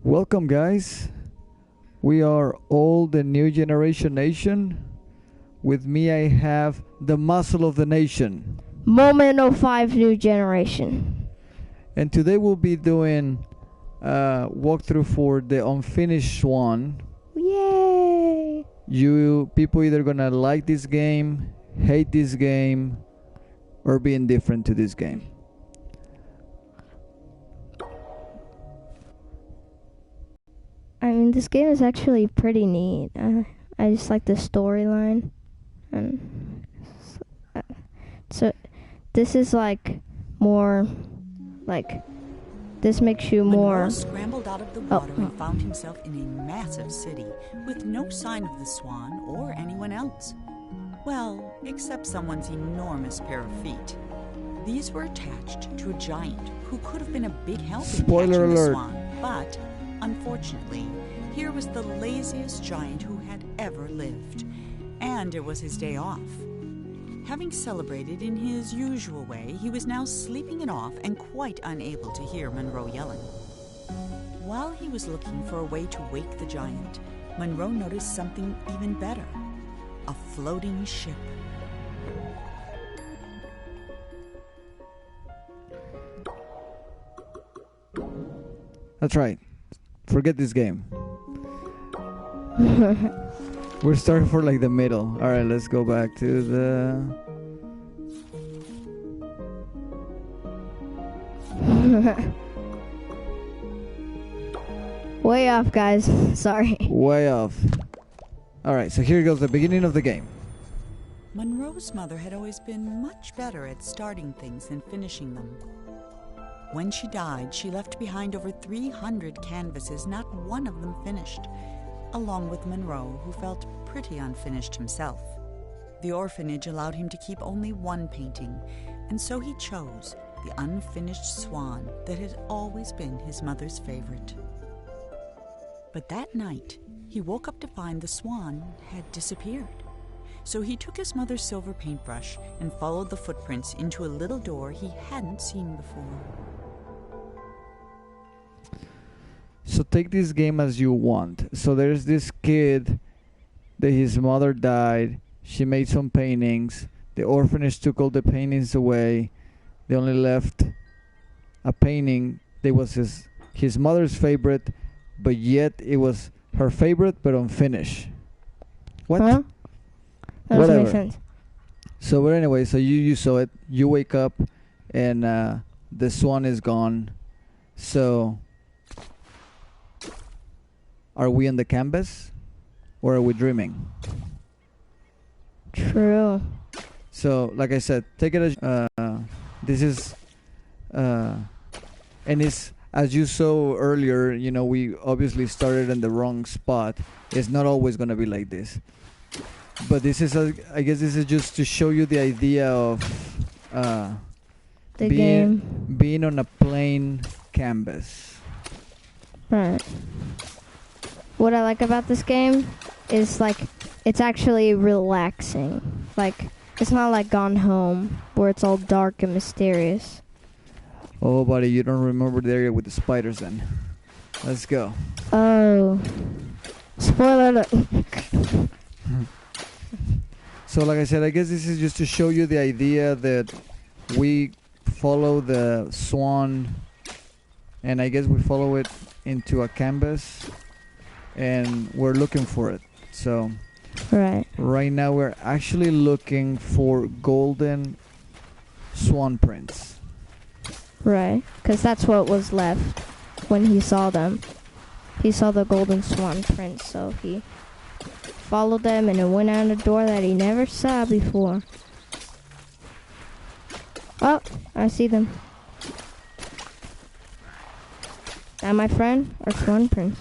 Welcome, guys. We are all the new generation nation. With me, I have the muscle of the nation. Moment 05 new generation. And today we'll be doing a walkthrough for the unfinished Swan. Yay! You people either gonna like this game, hate this game, or be indifferent to this game. I mean, this game is actually pretty neat. I just like the storyline. And so this is like more like this makes you more. Monroe scrambled out of the water and found himself in a massive city with no sign of the Swan or anyone else. Well, except someone's enormous pair of feet. These were attached to a giant who could have been a big help in Spoiler catching alert. the Swan, but unfortunately, here was the laziest giant who had ever lived, and it was his day off. Having celebrated in his usual way, he was now sleeping it off and quite unable to hear Monroe yelling. While he was looking for a way to wake the giant, Monroe noticed something even better: a floating ship. That's right. Forget this game. We're starting for like the middle. Alright, let's go back to the... Way off, guys. Sorry. Way off. Alright, so here goes the beginning of the game. Monroe's mother had always been much better at starting things than finishing them. When she died, she left behind over 300 canvases, not one of them finished, along with Monroe, who felt pretty unfinished himself. The orphanage allowed him to keep only one painting, and so he chose the unfinished Swan that had always been his mother's favorite. But that night, he woke up to find the Swan had disappeared. So he took his mother's silver paintbrush and followed the footprints into a little door he hadn't seen before. So take this game as you want. So there's this kid that his mother died. She made some paintings. The orphanage took all the paintings away. They only left a painting that was his mother's favorite, but yet it was her favorite but unfinished. What? Huh? That doesn't make sense. So, but anyway, so you saw it. You wake up and the Swan is gone. So, are we on the canvas or are we dreaming? True. So, like I said, take it as this is, and it's as you saw earlier. You know, we obviously started in the wrong spot. It's not always gonna be like this. But this is, I guess, this is just to show you the idea of The game. being on a plain canvas. Right. What I like about this game is like it's actually relaxing. Like it's not like Gone Home where it's all dark and mysterious. Oh, buddy, you don't remember the area with the spiders then. Let's go. Oh. Spoiler alert. So like I said, I guess this is just to show you the idea that we follow the Swan, and I guess we follow it into a canvas, and we're looking for it. So right now we're actually looking for golden swan prints. Right. Because that's what was left when he saw them. He saw the golden swan prints, so he followed them and it went out a door that he never saw before. Oh, I see them. That my friend or swan prince?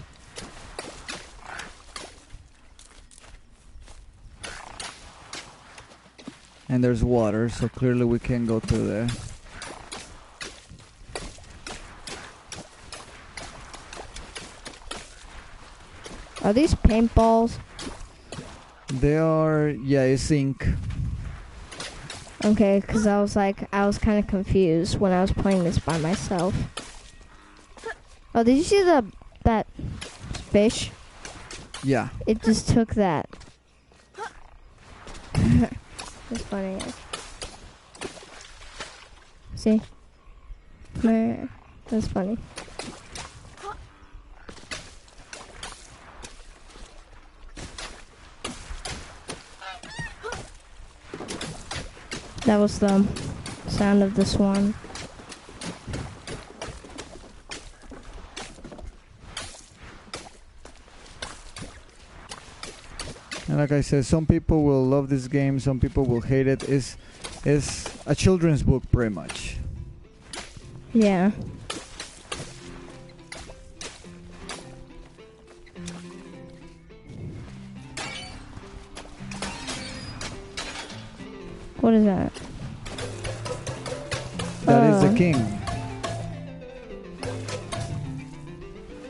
And there's water, so clearly we can go through there. Are these paintballs? They are, yeah, it's ink. Okay, because I was kind of confused when I was playing this by myself. Oh, did you see the that fish. Yeah. It just took that. That's funny. See? That's funny. That was the sound of the swan. And like I said, some people will love this game, some people will hate it. It's a children's book, pretty much. Yeah. What is that? That is the king.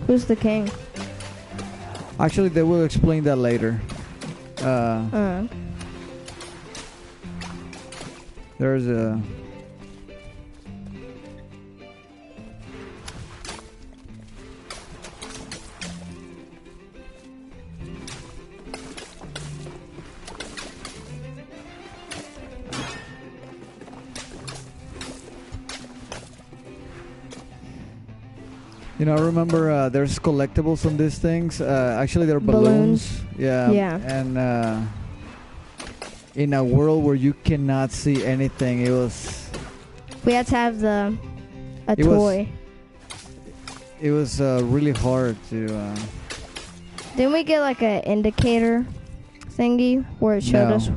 Who's the king? Actually, they will explain that later. There's a... You know, I remember there's collectibles on these things. Actually, they're balloons. Yeah. Yeah. And in a world where you cannot see anything, it was... We had to have a It toy. It was really hard to... Didn't we get like an indicator thingy where it showed us?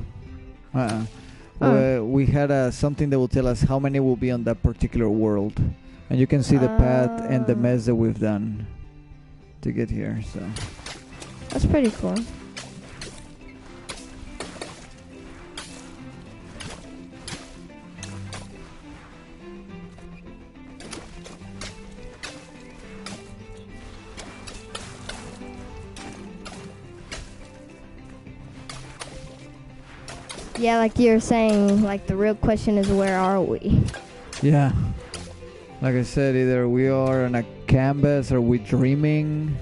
We had something that will tell us how many will be on that particular world. And you can see the path and the mess that we've done to get here. So that's pretty cool. Yeah, like you were saying, like the real question is, where are we? yeah. Like I said, either we are on a canvas or we dreaming.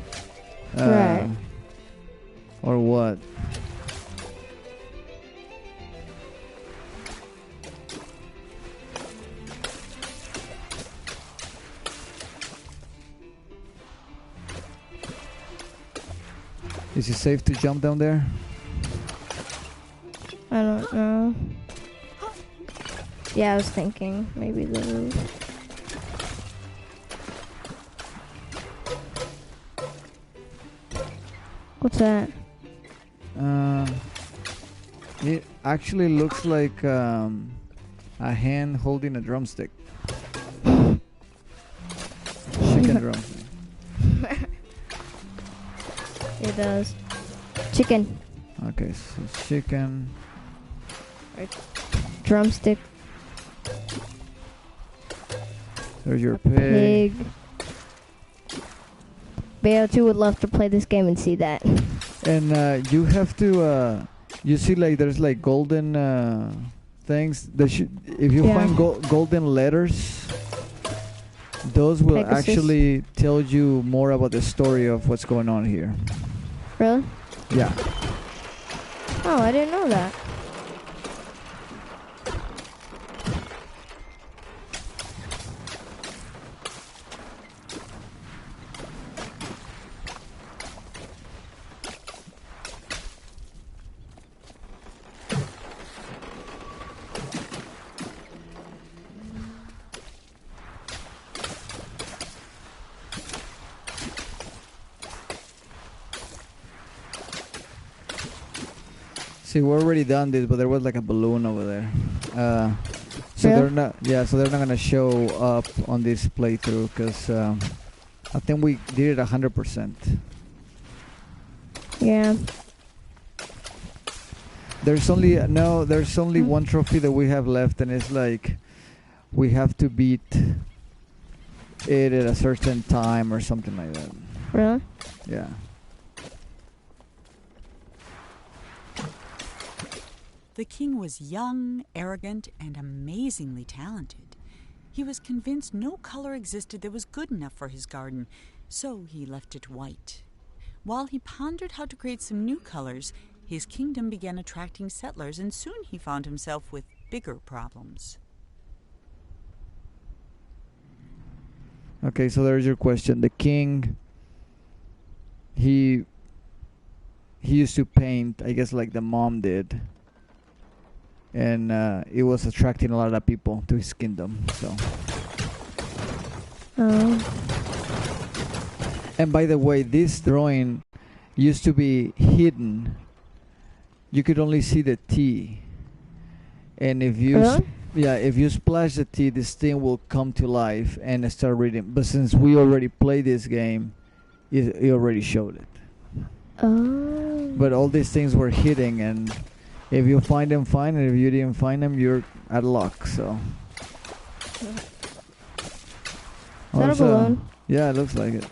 Right. Or what? Is it safe to jump down there? I don't know. Yeah, I was thinking maybe the roof. What's that? It actually looks like a hand holding a drumstick. Chicken drumstick. It does. Chicken. Okay, so chicken. Drumstick. There's your pig. Bayo 2 would love to play this game and see that. And you have to, you see, like there's like golden things. If you find golden letters, those will Pegasus. actually tell you more about the story of what's going on here. Really? Yeah. Oh, I didn't know that. See, we're already done this, but there was like a balloon over there. So Really? they're not. Yeah, so they're not gonna show up on this playthrough because I think we did it 100%. Yeah. There's only one trophy that we have left, and it's like we have to beat it at a certain time or something like that. Really? Yeah. The king was young, arrogant, and amazingly talented. He was convinced no color existed that was good enough for his garden, so he left it white. While he pondered how to create some new colors, his kingdom began attracting settlers, and soon he found himself with bigger problems. Okay, so there's your question. The king, he used to paint, I guess, like the mom did, and it was attracting a lot of people to his kingdom. So. And by the way, this drawing used to be hidden. You could only see the T, and if you if you splash the T, this thing will come to life and start reading. But since we already played this game, it already showed it. Oh. But all these things were hidden, and if you find them, fine. And if you didn't find them, you're at luck. So. Is that a balloon? Yeah, it looks like it.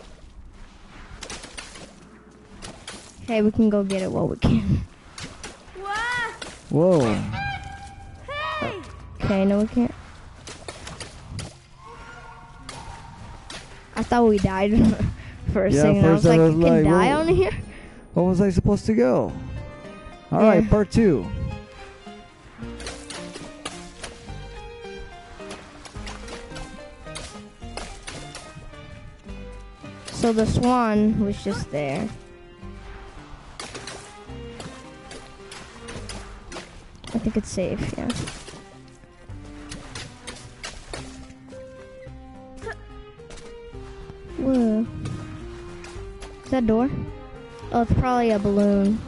Hey, we can go get it while we can. Whoa. Hey! Okay, no we can't. I thought we died for a second. I was like, you can die on here? What was I supposed to go? Alright, part 2. So the swan was just there. I think it's safe, yeah. Whoa. Is that a door? Oh, it's probably a balloon.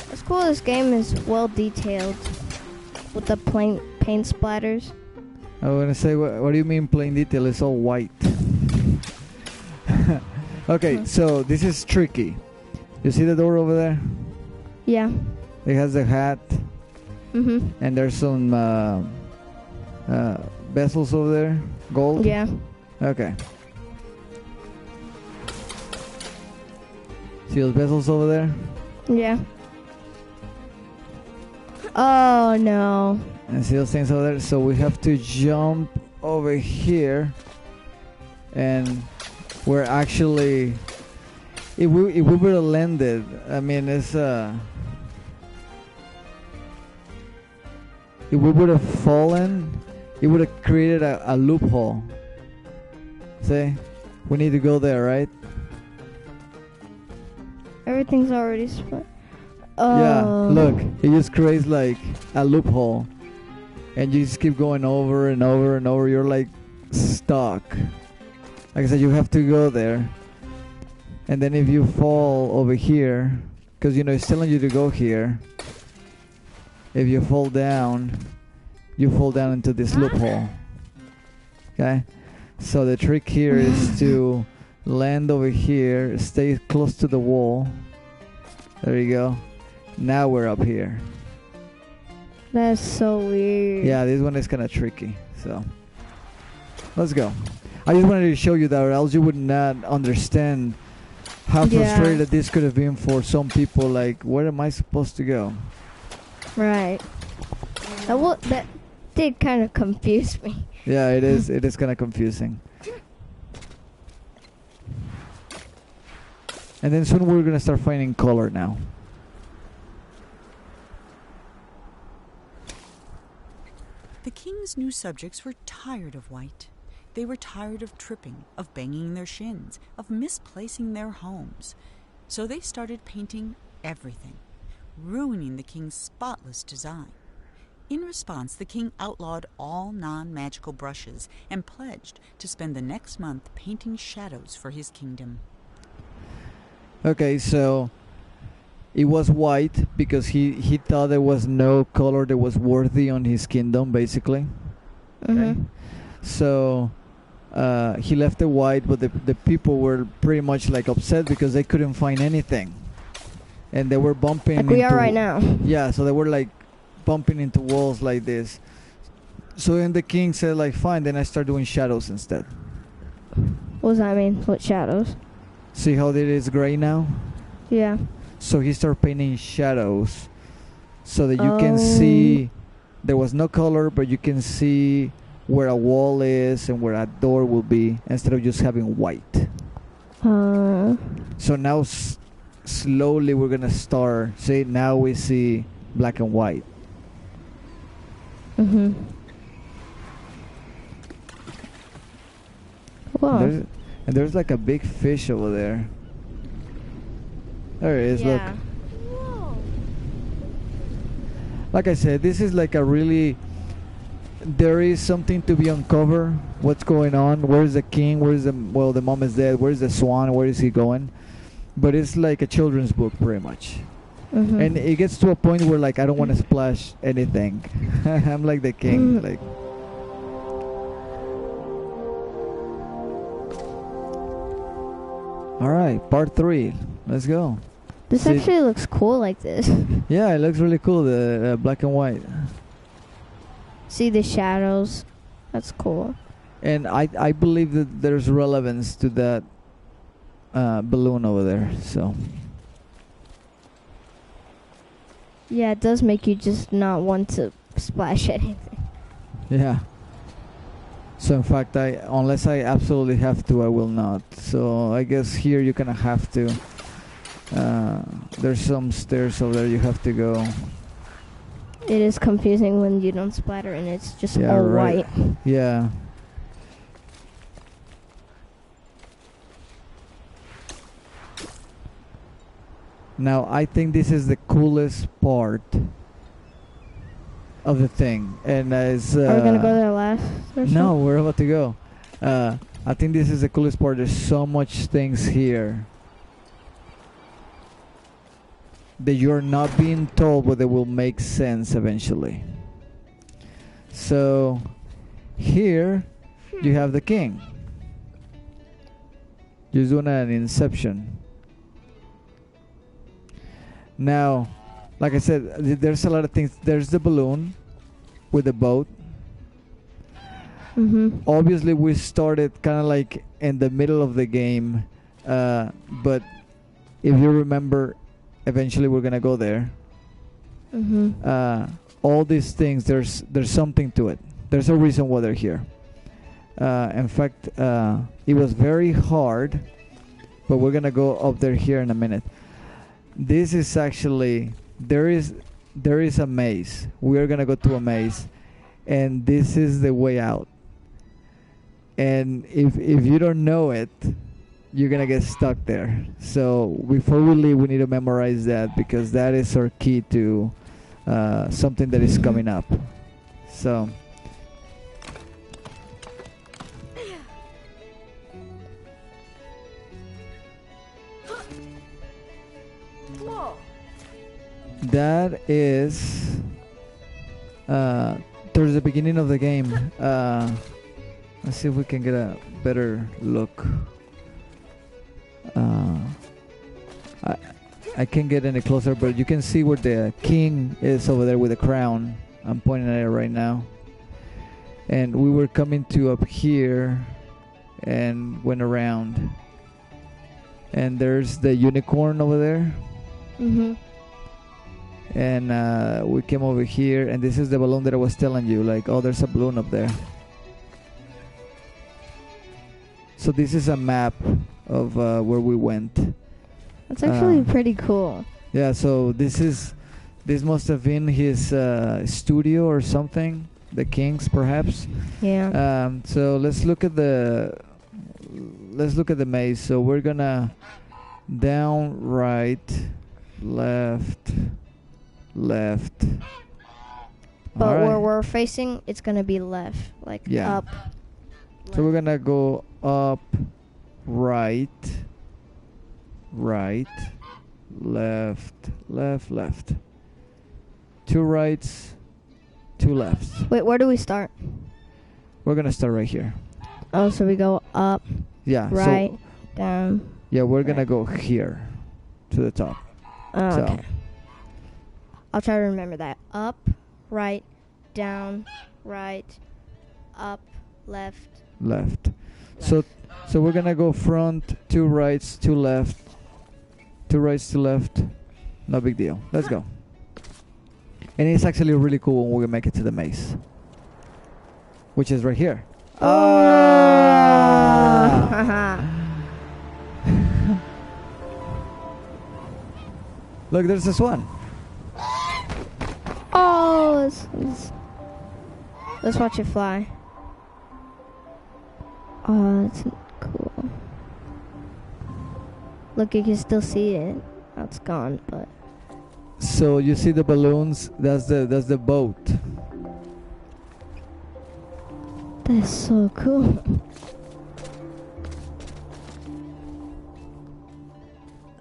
What's cool, this game is well detailed with the paint splatters. I was gonna say, what do you mean plain detail? It's all white. Okay, so this is tricky. You see the door over there? Yeah. It has a hat. Mhm. And there's some vessels over there. Gold. Yeah. Okay. See those vessels over there? Yeah. Oh no. And see those things over there? So we have to jump over here, and we're actually, if we would have landed, I mean, it's if we would have fallen, it would have created a loophole. See, we need to go there, right? Everything's already split. Yeah, look, it just creates like a loophole, and you just keep going over and over and over. You're like stuck. Like I said, you have to go there, and then if you fall over here, because you know it's telling you to go here, if you fall down into this loophole. Okay, so the trick here is to land over here, stay close to the wall. There you go. Now we're up here. That's so weird. Yeah, this one is kind of tricky. So let's go. I just wanted to show you that, or else you would not understand how frustrated this could have been for some people. Like, where am I supposed to go? Right. That did kind of confuse me. Yeah, it is. It is kind of confusing. And then soon we're gonna start finding color now. The king's new subjects were tired of white. They were tired of tripping, of banging their shins, of misplacing their homes. So they started painting everything, ruining the king's spotless design. In response, the king outlawed all non-magical brushes and pledged to spend the next month painting shadows for his kingdom. Okay, so it was white because he thought there was no color that was worthy on his kingdom, basically. Okay. So he left it white, but the people were pretty much like upset because they couldn't find anything, and they were bumping. Like we are right now. Yeah, so they were like bumping into walls like this. So then the king said, like, fine, then I start doing shadows instead. What does that mean? What shadows? See how it is gray now? Yeah. So he started painting shadows so that you can see there was no color, but you can see where a wall is and where a door will be instead of just having white. So now slowly we're gonna start. See, now we see black and white. Mhm. Wow. And there's like a big fish over there. There it is. Look. Whoa. Like I said, this is like a really. There is something to be uncovered. What's going on? Where's the king? Where's the the mom is dead. Where's the swan? Where is he going? But it's like a children's book, pretty much. Mhm. And it gets to a point where like I don't want to splash anything. I'm like the king. Like. All right, part 3. Let's go. This See- actually looks cool like this. Yeah, it looks really cool. The black and white. See the shadows. That's cool. And I believe that there's relevance to that balloon over there. So Yeah, it does make you just not want to splash anything. yeah. So in fact, unless I absolutely have to, I will not. So I guess here you kind of have to. There's some stairs over there you have to go. It is confusing when you don't splatter and it's just Yeah, all right. white. Yeah. Now I think this is the coolest part of the thing, and as Are we gonna go there last? Or no, we're about to go. I think this is the coolest part. There's so much things here that you're not being told, but they will make sense eventually. So here you have the king. You're doing an inception. Now, like I said, there's a lot of things. There's the balloon with the boat. Mhm. Obviously, we started kind of like in the middle of the game, but if you remember, eventually we're gonna go there. Mhm. All these things, there's something to it. There's a reason why they're here. In fact, it was very hard, but we're gonna go up there here in a minute. This is actually there is a maze. We are gonna go to a maze, and this is the way out. And if you don't know it, you're gonna get stuck there. So before we leave, we need to memorize that because that is our key to something that is coming up. So. That is towards the beginning of the game. Let's see if we can get a better look. I can't get any closer, but you can see where the king is over there with the crown. I'm pointing at it right now. And we were coming to up here and went around. And there's the unicorn over there. Mhm. And we came over here, and this is the balloon that I was telling you, like, oh, there's a balloon up there. So this is a map of where we went. That's actually pretty cool. Yeah, so this must have been his studio or something, the king's perhaps. Yeah. So let's look at the maze. So we're gonna down, right, left. But All right. where we're facing, it's gonna be left, like Yeah. up. So we're gonna go up, right, left. 2 rights, 2 lefts. Wait, where do we start? We're gonna start right here. Oh, so we go up, Yeah. right, So, down. yeah, we're gonna right. go here to the top. Oh, So. okay. I'll try to remember that. Up, right, down, right, up, left. Left. So we're gonna go front, 2 rights, 2 left, 2 rights, 2 left. No big deal. Let's go. And it's actually really cool when we make it to the maze, which is right here. Look, there's a swan. Oh, let's watch it fly. Oh, that's cool. Look, you can still see it. Oh, it's gone, but. So you see the balloons? That's the boat. That's so cool.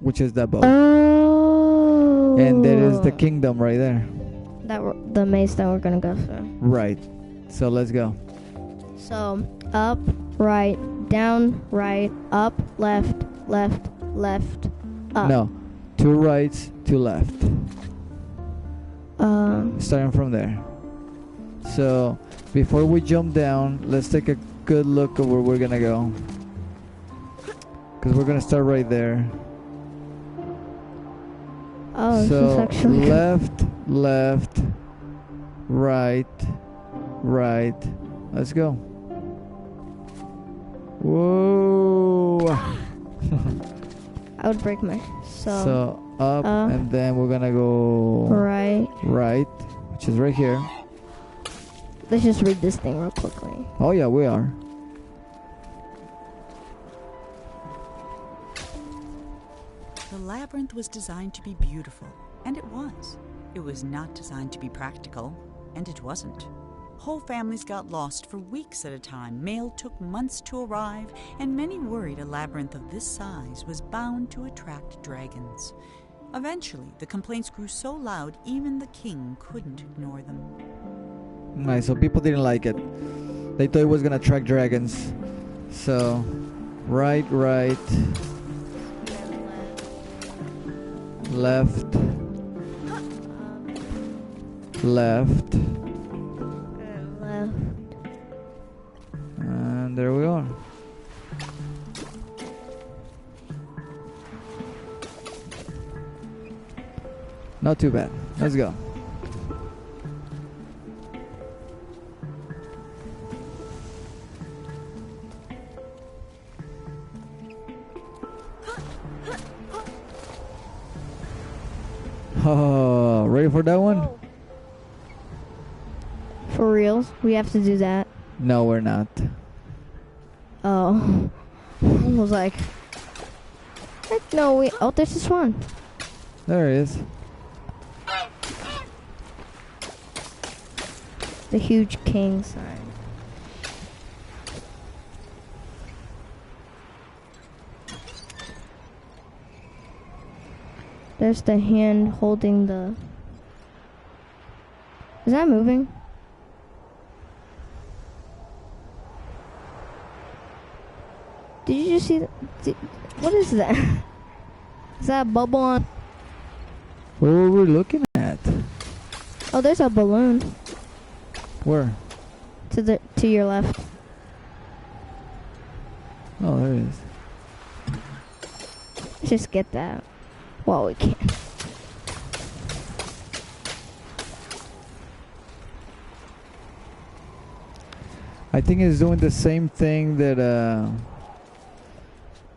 Which is that boat? Oh. And there is the kingdom right there. The maze that we're gonna go through. Right. So let's go. So up, right, down, right, up, left, left, left, up. No, 2 rights, 2 left. Starting from there. So before we jump down, let's take a good look at where we're gonna go. Because we're gonna start right there. Oh, so this is actually left, left, right, right. Let's go. Whoa! I would break my So up, and then we're gonna go right, which is right here. Let's just read this thing real quickly. Oh yeah, we are. The labyrinth was designed to be beautiful, and it was. It was not designed to be practical, and it wasn't. Whole families got lost for weeks at a time. Mail took months to arrive, and many worried a labyrinth of this size was bound to attract dragons. Eventually, the complaints grew so loud even the king couldn't ignore them. Nice, so people didn't like it. They thought it was gonna attract dragons. So, right, left, left, and there we are. Not too bad. Let's go. Oh, ready for that one? For reals? We have to do that? No, we're not. Oh. I was like... No, we... Oh, there's this one. There it is. The huge king sign. There's the hand holding the... Is that moving? Did you just see that? What is that? Is that a bubble on? What were we looking at? Oh, there's a balloon. Where? To your left. Oh, there it is. Let's just get that while we can. I think it's doing the same thing that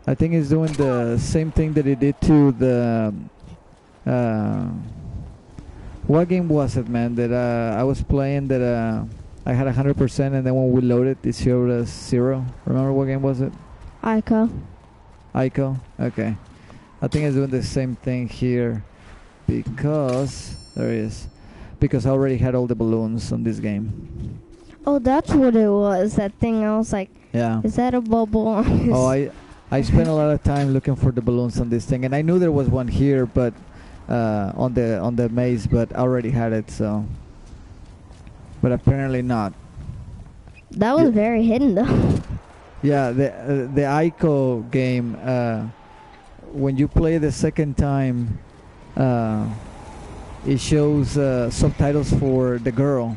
I think it's doing the same thing that it did to the what game was it, man, that I was playing that I had 100% and then when we loaded it showed us 0. Remember what game was it? Ico. Okay. I think it's doing the same thing here because there it is. Because I already had all the balloons on this game. Oh, that's what it was. That thing. I was like, yeah. Is that a bubble on his... Oh, I spent a lot of time looking for the balloons on this thing, and I knew there was one here, but on the maze, but I already had it, so. But apparently not. That was very hidden, though. Yeah, the Ico game. When you play the second time, it shows subtitles for the girl,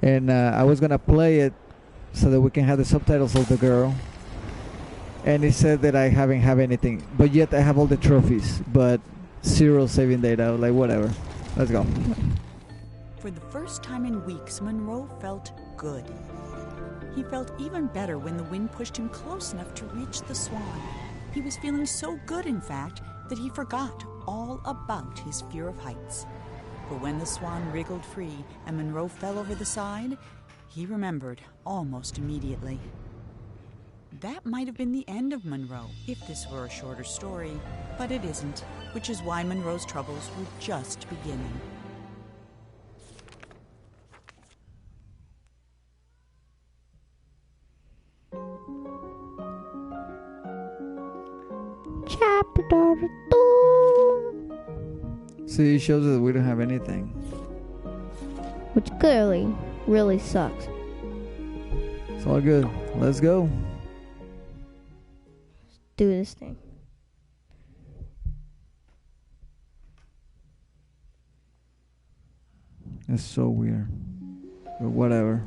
and I was gonna play it so that we can have the subtitles of the girl. And it said that I haven't have anything, but yet I have all the trophies, but 0 saving data. Like, whatever. Let's go. For the first time in weeks, Monroe felt good. He felt even better when the wind pushed him close enough to reach the Swan. He was feeling so good, in fact, that he forgot all about his fear of heights. But when the Swan wriggled free and Monroe fell over the side, he remembered almost immediately. That might have been the end of Monroe if this were a shorter story, but it isn't, which is why Monroe's troubles were just beginning. Chapter 2. See, it shows that we don't have anything. Which clearly really sucks. It's all good. Let's go. Do this thing. It's so weird. But whatever.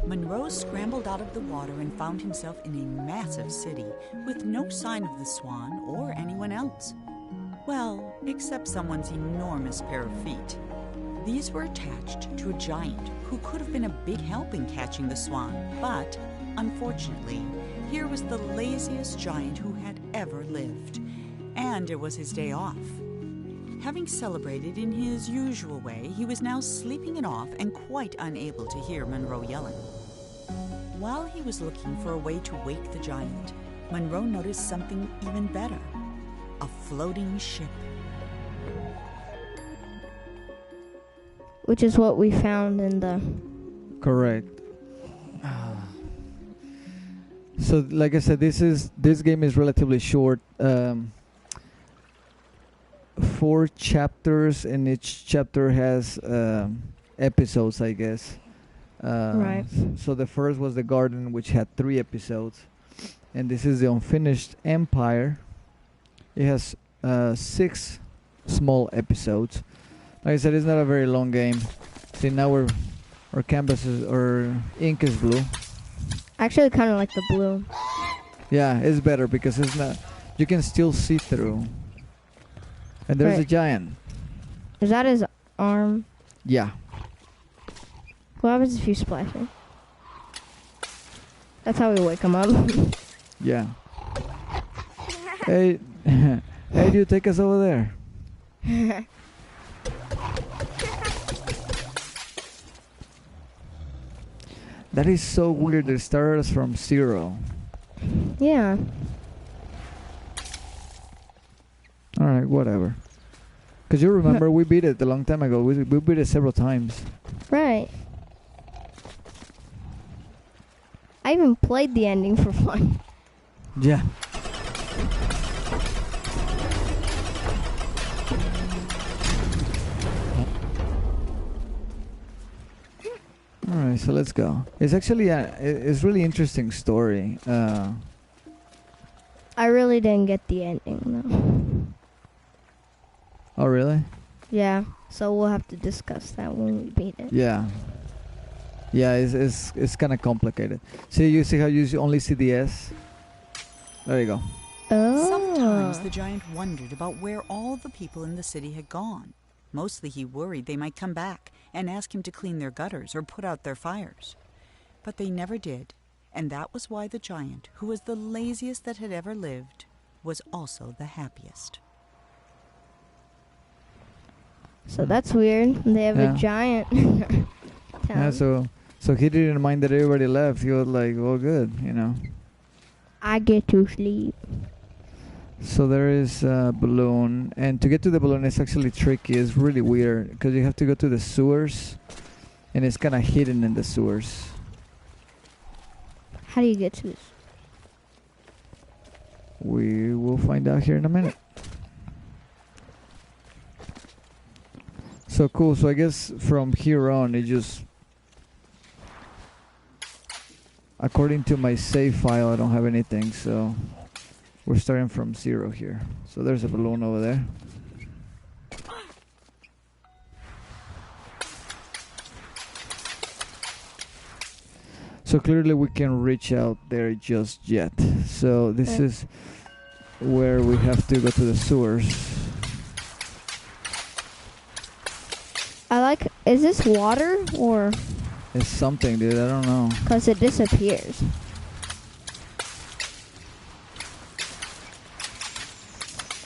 Monroe scrambled out of the water and found himself in a massive city with no sign of the Swan or anyone else. Well, except someone's enormous pair of feet. These were attached to a giant who could have been a big help in catching the Swan, but unfortunately, here was the laziest giant who had ever lived, and it was his day off. Having celebrated in his usual way, he was now sleeping it off and quite unable to hear Monroe yelling. While he was looking for a way to wake the giant, Monroe noticed something even better: a floating ship. Which is what we found in the... Correct. So, like I said, this game is relatively short. 4 chapters, and each chapter has episodes, I guess. Right. So the first was the Garden, which had 3 episodes, and this is the Unfinished Empire. It has 6 small episodes. Like I said, it's not a very long game. See, now our canvas our ink is blue. Actually, kind of like the blue. Yeah, it's better because it's not. You can still see through. And there's a Right. giant. Is that his arm? Yeah. What happens if you splash him? That's how we wake him up. Yeah. Hey, hey, dude, take us over there. That is so weird. They started us from 0. Yeah. Alright, whatever. Because you remember we beat it a long time ago. We beat it several times. Right. I even played the ending for fun. Yeah. Alright, so let's go. It's actually it's really interesting story. I really didn't get the ending though. Oh, really? Yeah. So we'll have to discuss that when we beat it. Yeah. Yeah, it's kind of complicated. See, you see how you only see the S? There you go. Oh. Sometimes the giant wondered about where all the people in the city had gone. Mostly he worried they might come back and ask him to clean their gutters or put out their fires. But they never did, and that was why the giant, who was the laziest that had ever lived, was also the happiest. So that's weird. They have Yeah. a giant in their Yeah, town. so he didn't mind that everybody left. He was like, well, good, you know. I get to sleep. So there is a balloon, and to get to the balloon is actually tricky. It's really weird because you have to go to the sewers, and it's kind of hidden in the sewers. How do you get to this? We will find out here in a minute. So cool. So I guess from here on, it just, according to my save file, I don't have anything. So we're starting from 0 here. So there's a balloon over there. So clearly we can reach out there just yet. So this is where we have to go to the sewers. Is this water or? It's something, dude. I don't know. Because it disappears.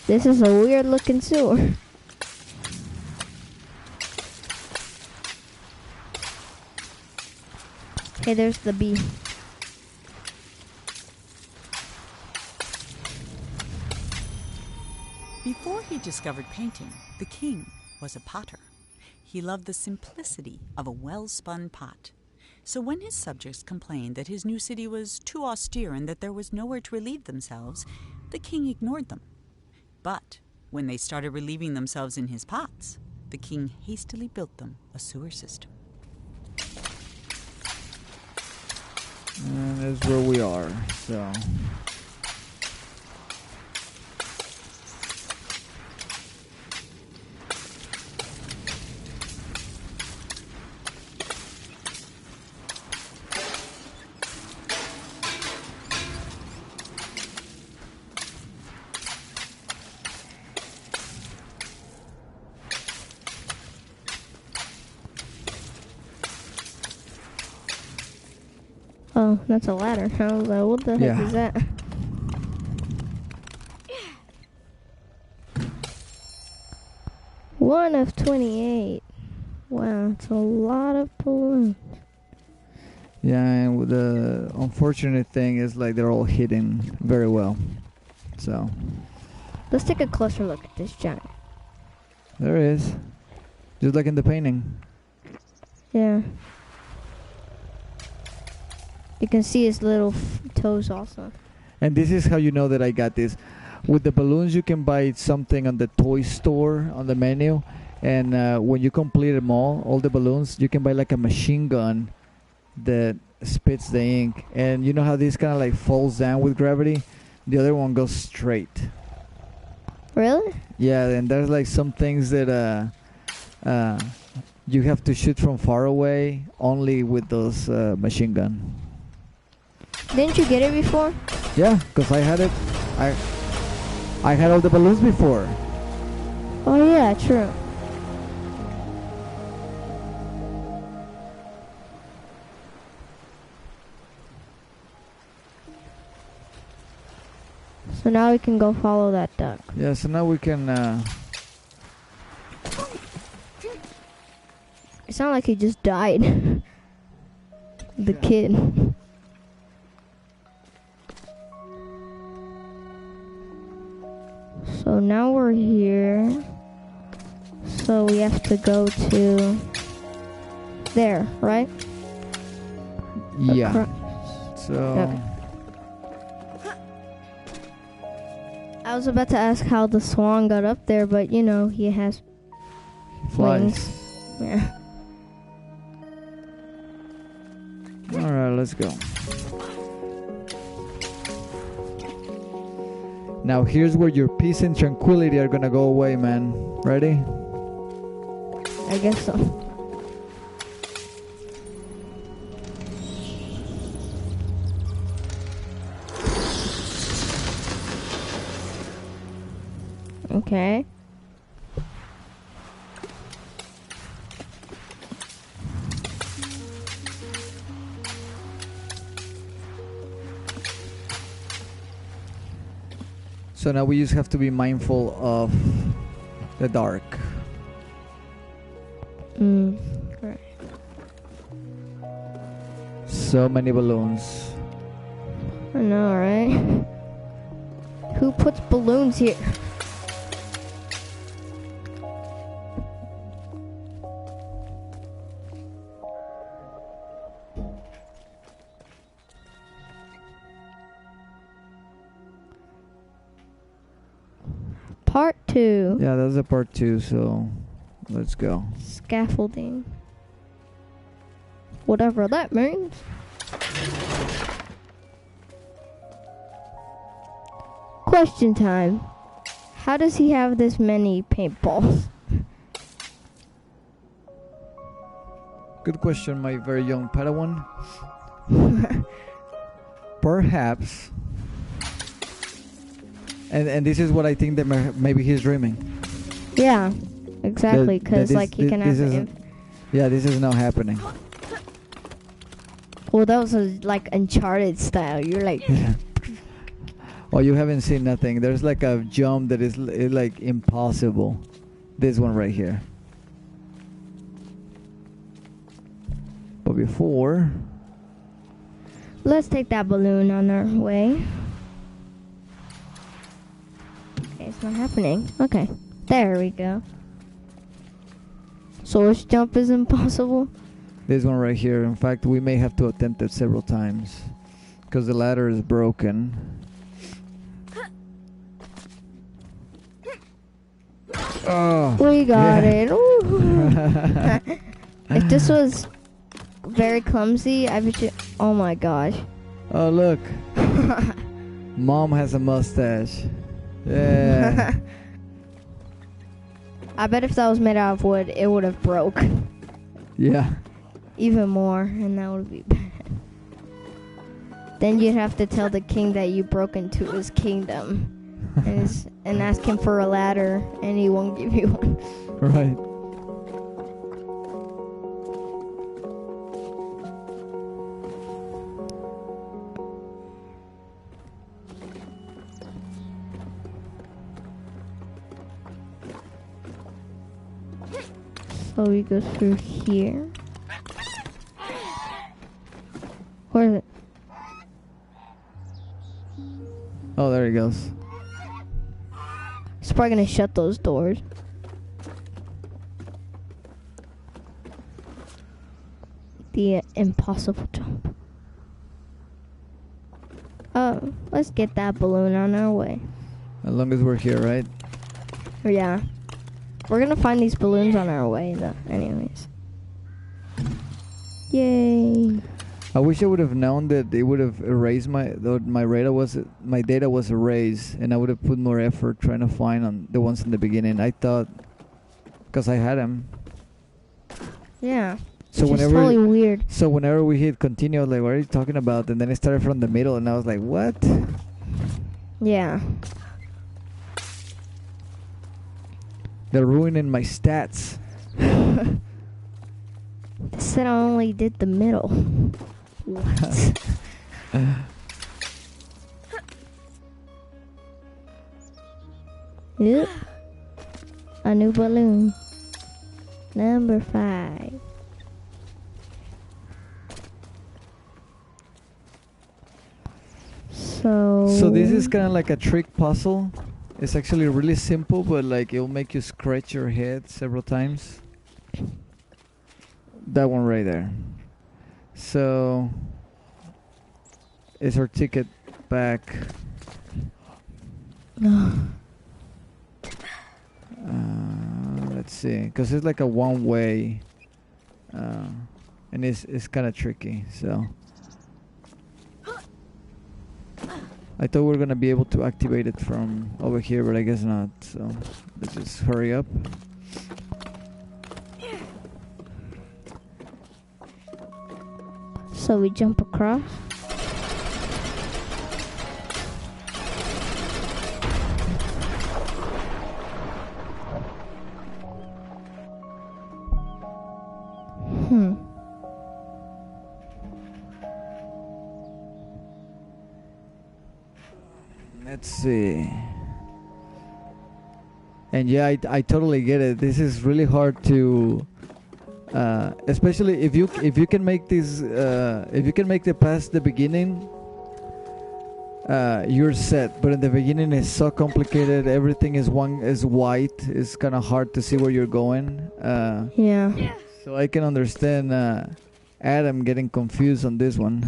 This is a weird looking sewer. Okay, there's the bee. Before he discovered painting, the king was a potter. He loved the simplicity of a well-spun pot. So when his subjects complained that his new city was too austere and that there was nowhere to relieve themselves, the king ignored them. But when they started relieving themselves in his pots, the king hastily built them a sewer system. And that's where we are, so... Oh, that's a ladder. I was like, what the heck is that? One of 28. Wow, it's a lot of balloons. Yeah, and the unfortunate thing is like they're all hidden very well. So let's take a closer look at this giant. There is. Just like in the painting. Yeah. You can see his little toes also. And this is how you know that I got this. With the balloons, you can buy something on the toy store on the menu. And when you complete them all the balloons, you can buy like a machine gun that spits the ink. And you know how this kind of like falls down with gravity? The other one goes straight. Really? Yeah, and there's like some things that you have to shoot from far away only with those machine gun. Didn't you get it before? Yeah, because I had it. I had all the balloons before. Oh yeah, true. So now we can go follow that duck. Yeah, so now we can... It sounded like he just died. The kid. So now we're here. So we have to go to there, right? Yeah. So... Okay. I was about to ask how the swan got up there, but you know, he has wings. Yeah. Alright, let's go. Now here's where your peace and tranquility are gonna go away, man. Ready? I guess so. Okay. So now we just have to be mindful of the dark. Right. So many balloons. I know, right? Who puts balloons here? Part 2. Yeah, that's a part 2, so let's go. Scaffolding. Whatever that means. Question time. How does he have this many paintballs? Good question, my very young Padawan. Perhaps. And this is what I think that maybe he's dreaming. Yeah, exactly. Because like he can have. Yeah, this is not happening. Well, that was like Uncharted style. You're like. Oh, you haven't seen nothing. There's like a jump that is like impossible. This one right here. But before. Let's take that balloon on our way. Okay, it's not happening. Okay, there we go. Source jump is impossible. This one right here. In fact, we may have to attempt it several times because the ladder is broken. Oh, we got it. If this was very clumsy, I bet you. Oh my gosh. Oh look. Mom has a mustache. Yeah. I bet if that was made out of wood, it would have broke. Yeah. Even more, and that would be bad. Then you'd have to tell the king that you broke into his kingdom. And ask him for a ladder, and he won't give you one. Right. So we go through here. Where is it? Oh, there he goes. It's probably gonna shut those doors. The impossible jump. Oh, let's get that balloon on our way. As long as we're here, right? Yeah. We're gonna find these balloons on our way, though, anyways. Yay. I wish I would have known that they would have erased my data was erased, and I would have put more effort trying to find on the ones in the beginning. I thought, because I had them. Yeah. So it's totally weird. So whenever we hit continue, I was like, what are you talking about? And then it started from the middle, and I was like, what? Yeah. They're ruining my stats. They said I only did the middle. What? Yep. A new balloon. Number 5. So this is kind of like a trick puzzle. It's actually really simple, but like it'll make you scratch your head several times. That one right there. So is our ticket back? Let's see, because it's like a one-way, and it's kind of tricky. So I thought we were gonna be able to activate it from over here, but I guess not. So let's just hurry up. So we jump across. Let's see. And yeah, I totally get it. This is really hard to, especially if you can make this, if you can make it past the beginning, you're set. But in the beginning, it's so complicated. Everything is white. It's kind of hard to see where you're going. Yeah. So I can understand Adam getting confused on this one.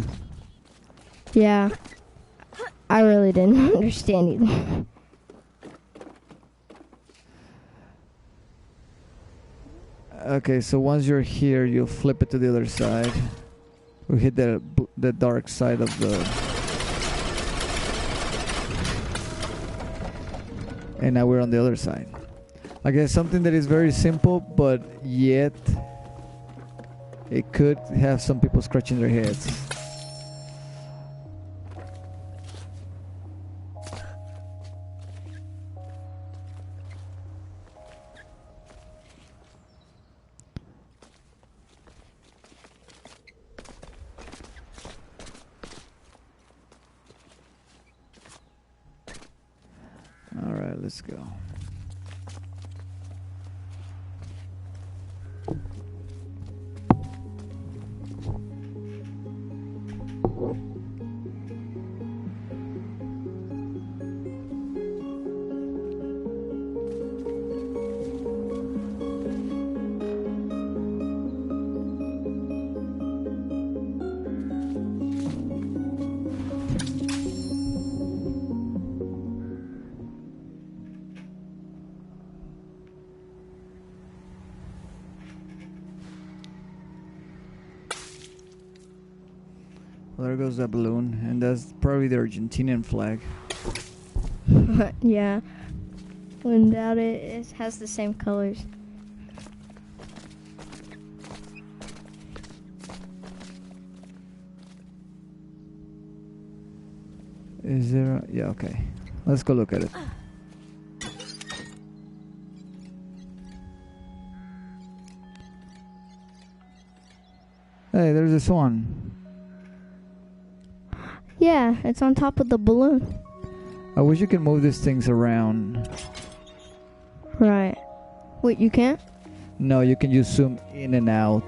Yeah. I really didn't understand either. Okay, so once you're here, you'll flip it to the other side. We hit the dark side of the... And now we're on the other side. I guess something that is very simple, but yet it could have some people scratching their heads. let's go. Well, there goes that balloon, and that's probably the Argentinian flag. Yeah. When doubt it has the same colors. Is there? Yeah, okay. Let's go look at it. Hey, there's a swan. Yeah, it's on top of the balloon. I wish you could move these things around. Right. Wait, you can't? No, you can just zoom in and out.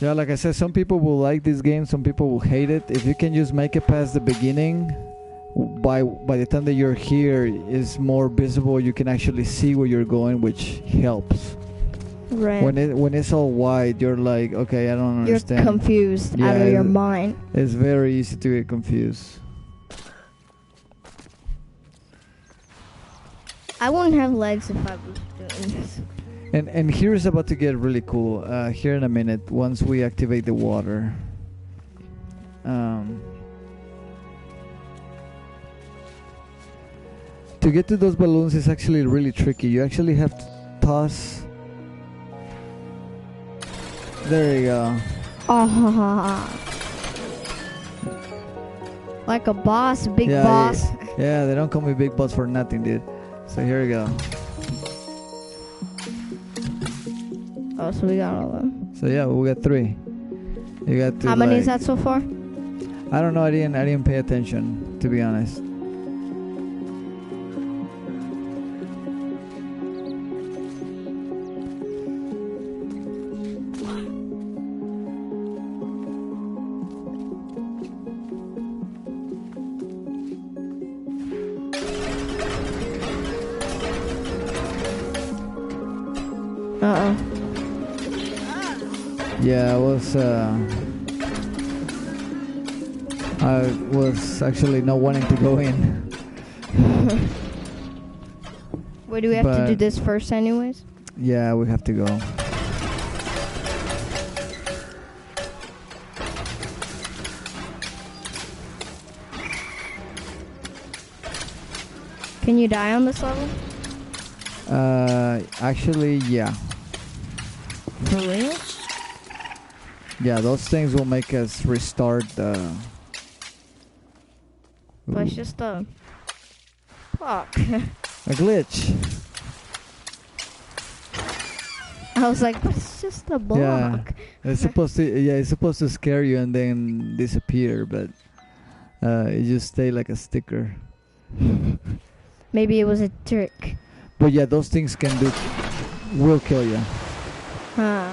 Yeah, like I said, some people will like this game, some people will hate it. If you can just make it past the beginning, by the time that you're here, it's more visible. You can actually see where you're going, which helps. Right. When it's all white, you're like, okay, I don't understand. You're confused out of your mind. It's very easy to get confused. I wouldn't have legs if I was doing this. And here is about to get really cool. Here in a minute, once we activate the water. To get to those balloons is actually really tricky. You actually have to toss. There you go. Like a boss, big boss. Yeah, they don't call me big boss for nothing, dude. So here we go. Oh, so we got all of them. So yeah, we got 3. You got to. How many is that so far? I don't know. I didn't pay attention, to be honest. Yeah, I was actually not wanting to go in. Wait, do we have to do this first anyways? Yeah, we have to go. Can you die on this level? Actually, yeah. For real? Yeah, those things will make us restart the... But it's just a... Fuck. A glitch. I was like, but it's just a block. Yeah, it's supposed to scare you and then disappear, but it just stay like a sticker. Maybe it was a trick. But yeah, those things will kill you. Huh.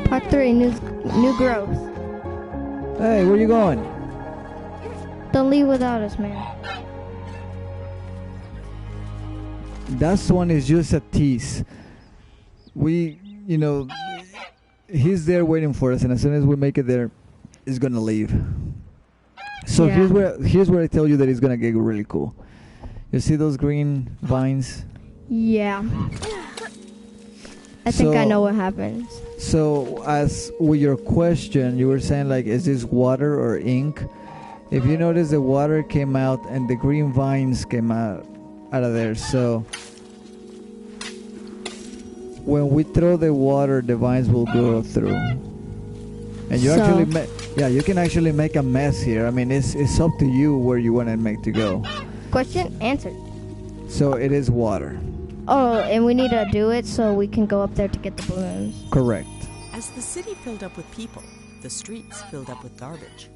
Part 3, new growth. Hey, where you going? Don't leave without us, man. That one is just a tease. He's there waiting for us, and as soon as we make it there, he's gonna leave. So Yeah. here's where I tell you that it's gonna get really cool. You see those green vines? Yeah. I think I know what happens. So, as with your question, you were saying, like, is this water or ink? If you notice, the water came out and the green vines came out out of there. So when we throw the water, the vines will go through. And you you can actually make a mess here. I mean, it's up to you where you want to make to go. Question answered. So it is water. Oh, and we need to do it so we can go up there to get the balloons. Correct. As the city filled up with people, the streets filled up with garbage.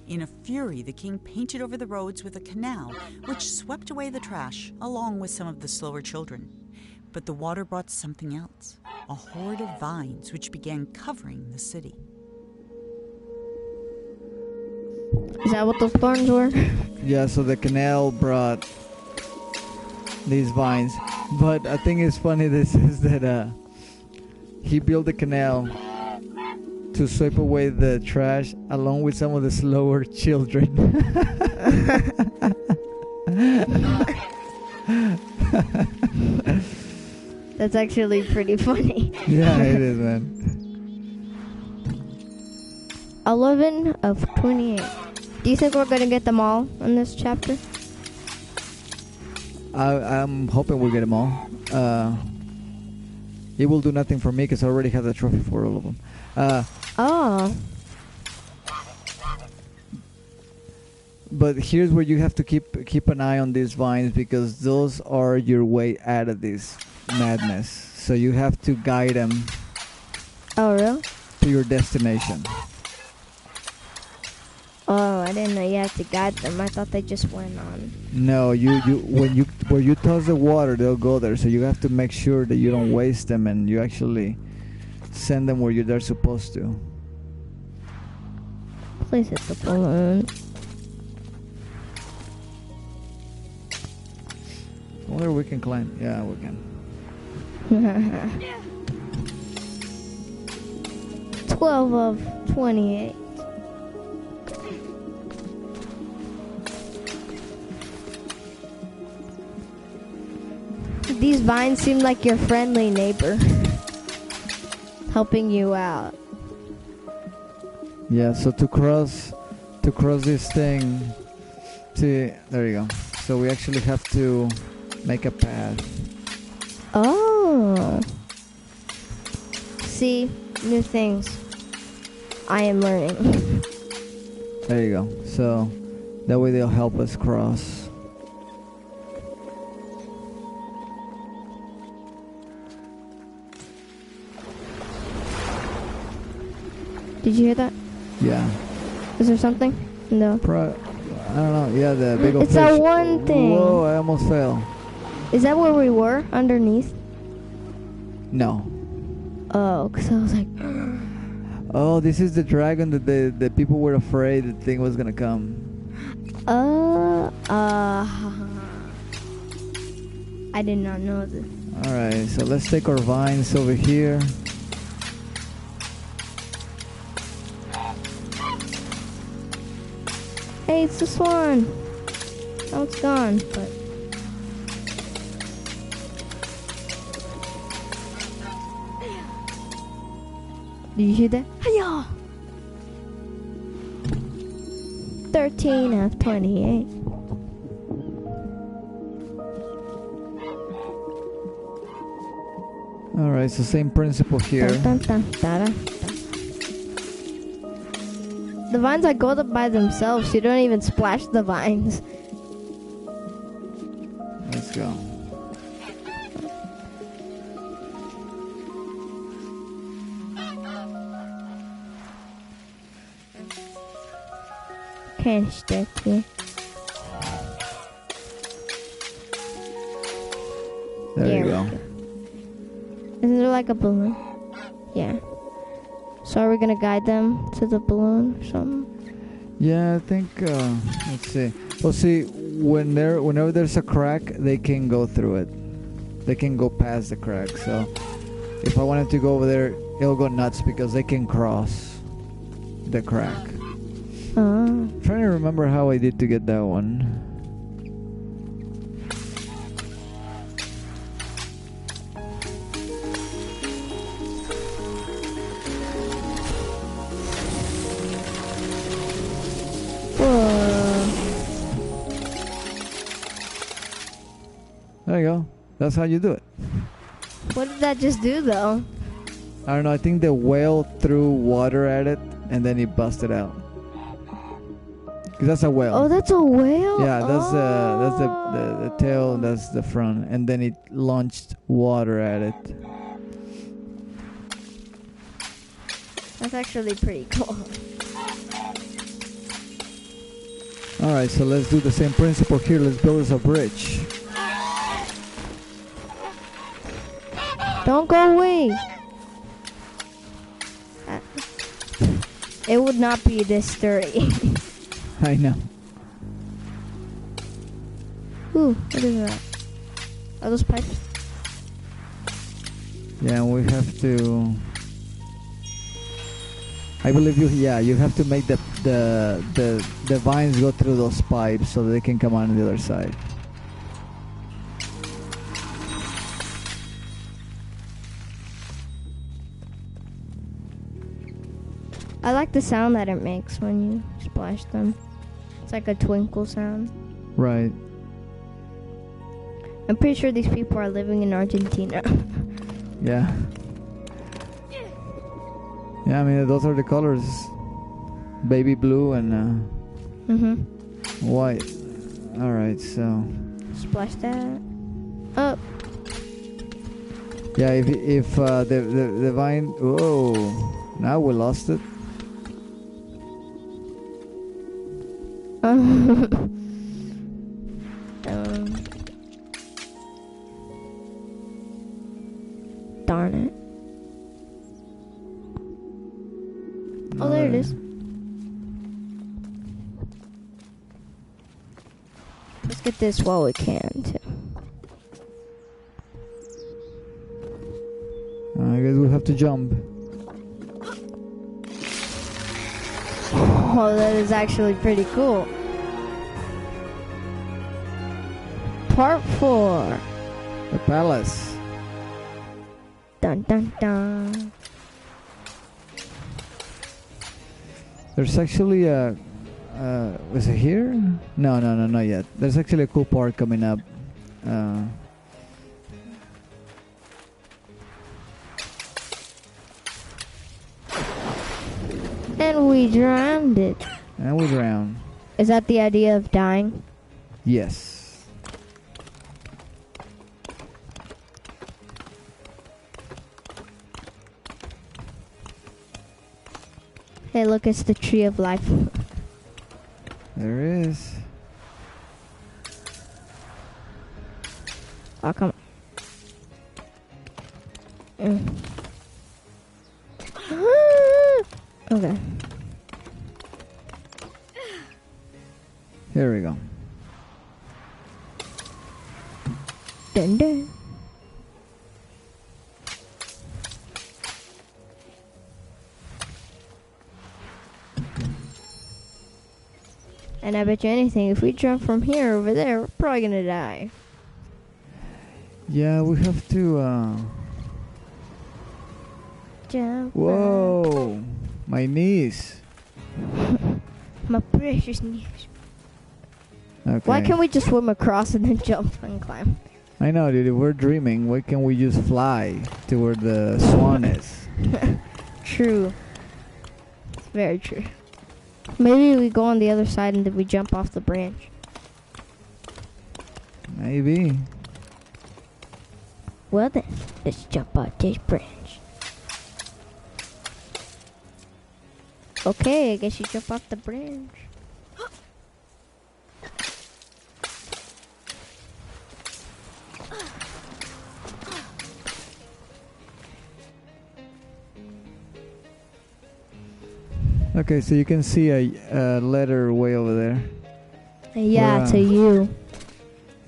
In a fury, the king painted over the roads with a canal, which swept away the trash, along with some of the slower children. But the water brought something else, a horde of vines which began covering the city. Is that what those thorns were? Yeah, so the canal brought these vines. But I think it's funny this is that he built the canal to sweep away the trash along with some of the slower children. That's actually pretty funny. Yeah, it is, man. 11 of 28. Do you think we're going to get them all in this chapter? I'm hoping we'll get them all. It will do nothing for me because I already have the trophy for all of them. Oh. But here's where you have to keep an eye on these vines because those are your way out of this madness. So you have to guide them. Oh, really? To your destination. Oh, I didn't know you had to guide them. I thought they just went on. No, where you toss the water, they'll go there. So you have to make sure that you don't waste them and you actually send them where they're supposed to. Please hit the balloon. I wonder if we can climb. Yeah, we can. 12 of 28. These vines seem like your friendly neighbor, helping you out. Yeah, so to cross this thing, there you go. So we actually have to make a path. Oh. See, new things. I am learning. There you go. So that way they'll help us cross. Did you hear that? Yeah. Is there something? No. I don't know. Yeah, the big old It's fish. that one thing. Whoa, I almost fell. Is that where we were? Underneath? No. Oh, because I was like... Oh, this is the dragon that the people were afraid the thing was going to come. I did not know this. Alright, so let's take our vines over here. Hey, it's the swan. Oh, it's gone, but... Did you hear that? Hiya! 13 of 28. Alright, so same principle here. Dun, dun, dun, dun, dun. The vines like go up by themselves. You don't even splash the vines. Let's go. Can't stick here. There you go. Isn't there like a balloon? Yeah. So are we gonna guide them to the balloon or something? Yeah, I think. Let's see. Well, see, whenever there's a crack, they can go through it. They can go past the crack. So, if I wanted to go over there, it'll go nuts because they can cross the crack. I'm trying to remember how I did to get that one. There you go. That's how you do it. What did that just do, though? I don't know. I think the whale threw water at it and then it busted out. Cause that's a whale. Oh, that's a whale? Yeah, that's the tail, and that's the front, and then it launched water at it. That's actually pretty cool. All right, so let's do the same principle here. Let's build us a bridge. Don't go away. It would not be this sturdy. I know. Ooh, what is that? Are those pipes? Yeah, we have to. I believe you. Yeah, you have to make the vines go through those pipes so they can come on the other side. I like the sound that it makes when you splash them. It's like a twinkle sound. Right. I'm pretty sure these people are living in Argentina. Yeah. Yeah, I mean those are the colors: baby blue and white. All right, so. Splash that. Oh. Yeah, if the vine. Whoa! Now we lost it. Darn it. Oh, there it is. Let's get this while we can, too. I guess we have to jump. Oh, that is actually pretty cool. Part 4. The palace. Dun dun dun. There's actually a. Was it here? No, not yet. There's actually a cool part coming up. And we drowned it. And we drown. Is that the idea of dying? Yes. Hey, look, it's the tree of life. There is. Oh, come on. Okay. Here we go. Dun dun. And I bet you anything, if we jump from here over there, we're probably gonna die. Yeah, we have to. Jump. Whoa! My knees. My precious knees. Okay. Why can't we just swim across and then jump and climb? I know, dude. If we're dreaming, why can't we just fly to where the swan is? True. It's very true. Maybe we go on the other side and then we jump off the branch. Maybe. Well then, let's jump off this branch. Okay, I guess you jump off the branch. Okay, so you can see a letter way over there. Yeah, Where, to you.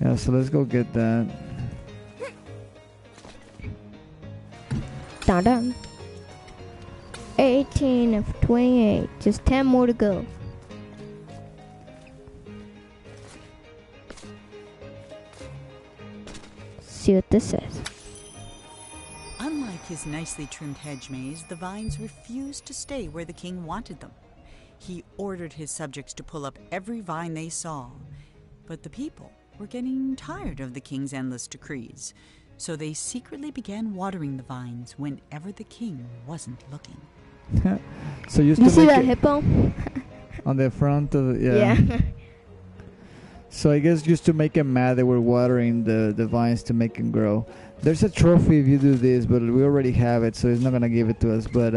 Yeah, so let's go get that. Dun dun. 18 of 28. Just 10 more to go. See what this says. Unlike his nicely trimmed hedge maze, the vines refused to stay where the king wanted them. He ordered his subjects to pull up every vine they saw, but the people were getting tired of the king's endless decrees, so they secretly began watering the vines whenever the king wasn't looking. So used You to see make that it hippo? on the front of the, Yeah. So I guess just to make him mad, they were watering the vines to make him grow. There's a trophy if you do this, but we already have it, so he's not gonna give it to us. But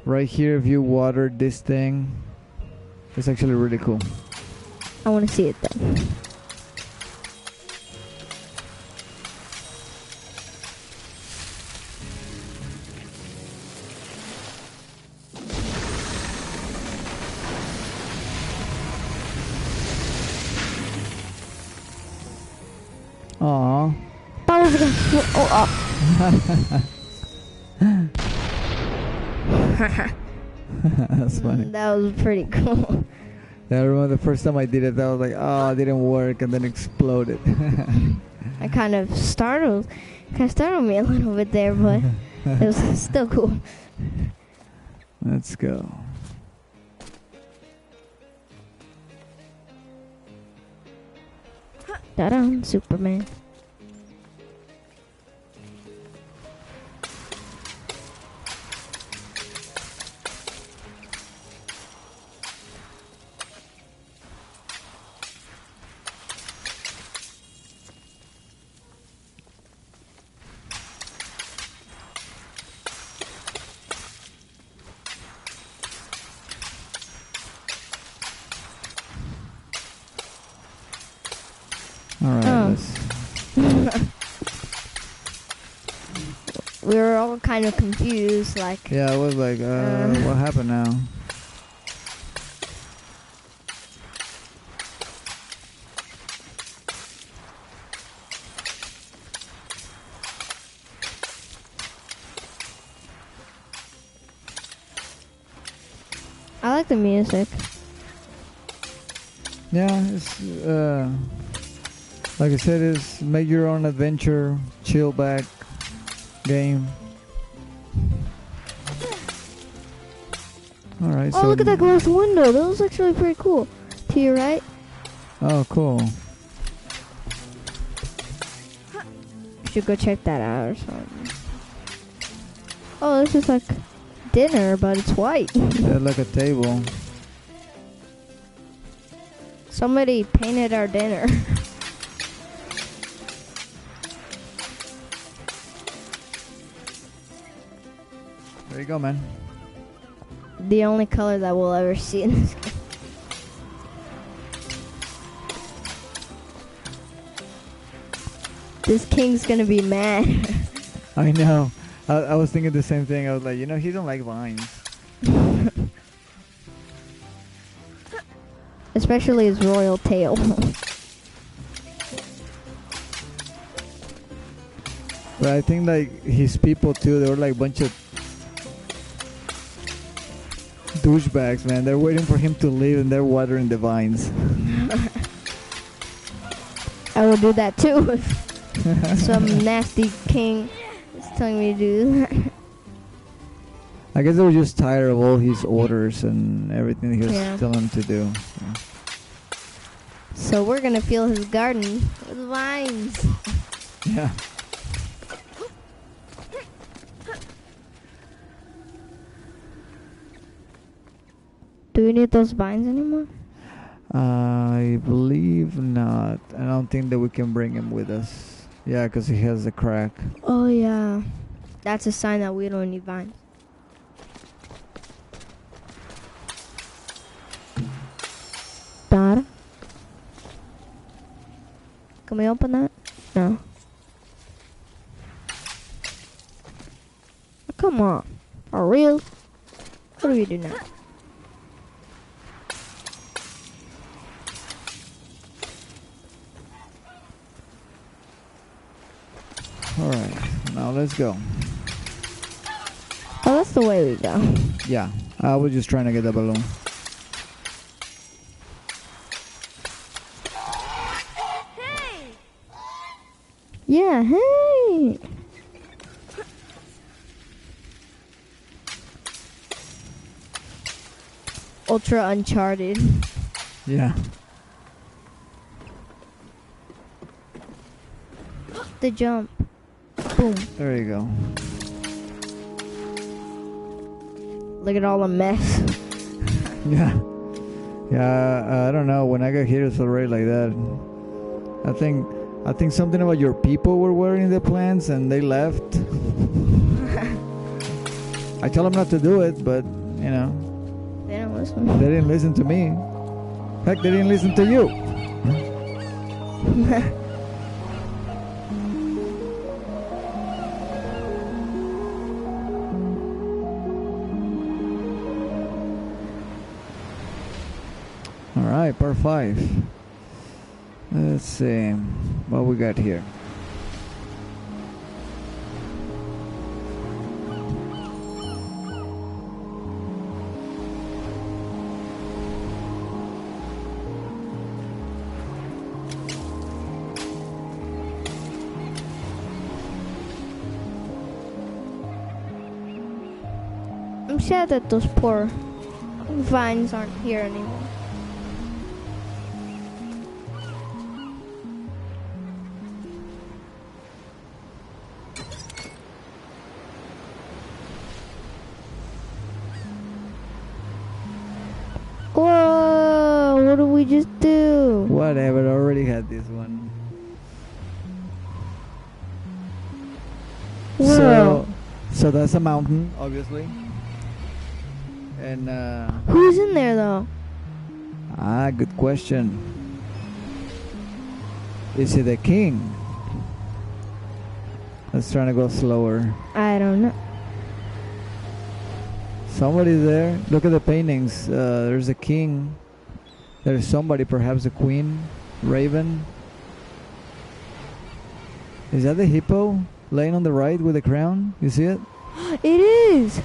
right here, if you water this thing, it's actually really cool. I want to see it then. Aww. That's funny. That was pretty cool. Yeah, I remember the first time I did it, I was like, oh, it didn't work, and then exploded. I kind of startled me a little bit there, but it was still cool. Let's go. Ta-da, Superman. Alright, Oh. let's... We were all kind of confused, like, Yeah, I was like, what happened now? I like the music. Yeah, it's, like I said, it's make your own adventure, chill back game. Alright, Oh, so... look at that glass window. That was actually pretty cool. To your right. Oh, cool. You should go check that out or something. Oh, this is like dinner, but it's white. Yeah, like a table. Somebody painted our dinner. There you go, man. The only color that we'll ever see in this game. This king's gonna be mad. I know. I was thinking the same thing. I was like, you know, he don't like vines. Especially his royal tail. But I think like his people too, they were like a bunch of douchebags, man. They're waiting for him to leave and they're watering the vines. I will do that too if some nasty king is telling me to do that. I guess they were just tired of all his orders and everything he was telling them to do. Yeah. So we're gonna fill his garden with vines. Yeah. Do we need those vines anymore? I believe not. I don't think that we can bring him with us. Yeah, because he has a crack. Oh yeah. That's a sign that we don't need vines. Dada? Can we open that? No. Oh, come on. For real? What do we do now? Alright, now let's go. Oh, that's the way we go. Yeah, I was just trying to get the balloon. Yeah, hey! Ultra Uncharted. Yeah. the jump. Boom. There you go. Look at all the mess. Yeah. Yeah, I don't know. When I got here, it's already like that. I think something about your people were watering the plants and they left. I tell them not to do it, but, you know. They don't listen. They didn't listen to me. Heck, they didn't listen to you. Alright, part 5. Let's see what we got here. I'm sad that those poor vines aren't here anymore. Whoa, what did we just do? Whatever, I already had this one. Whoa. So that's a mountain, obviously. And Who's in there though? good question. Is it the king? Let's try to go slower. I don't know. Somebody's there. Look at the paintings. There's a king. There's somebody, perhaps a queen, raven. Is that the hippo laying on the right with the crown? You see it? It is!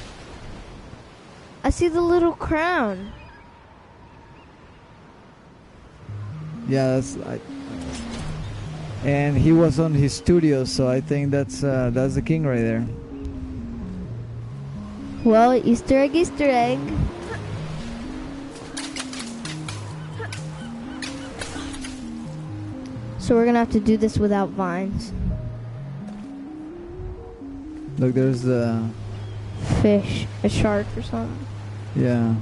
I see the little crown. Yeah, and he was on his studio, so I think that's the king right there. Well, Easter egg, Easter egg. So we're gonna have to do this without vines. Look, there's the Fish, a shark or something. yeah.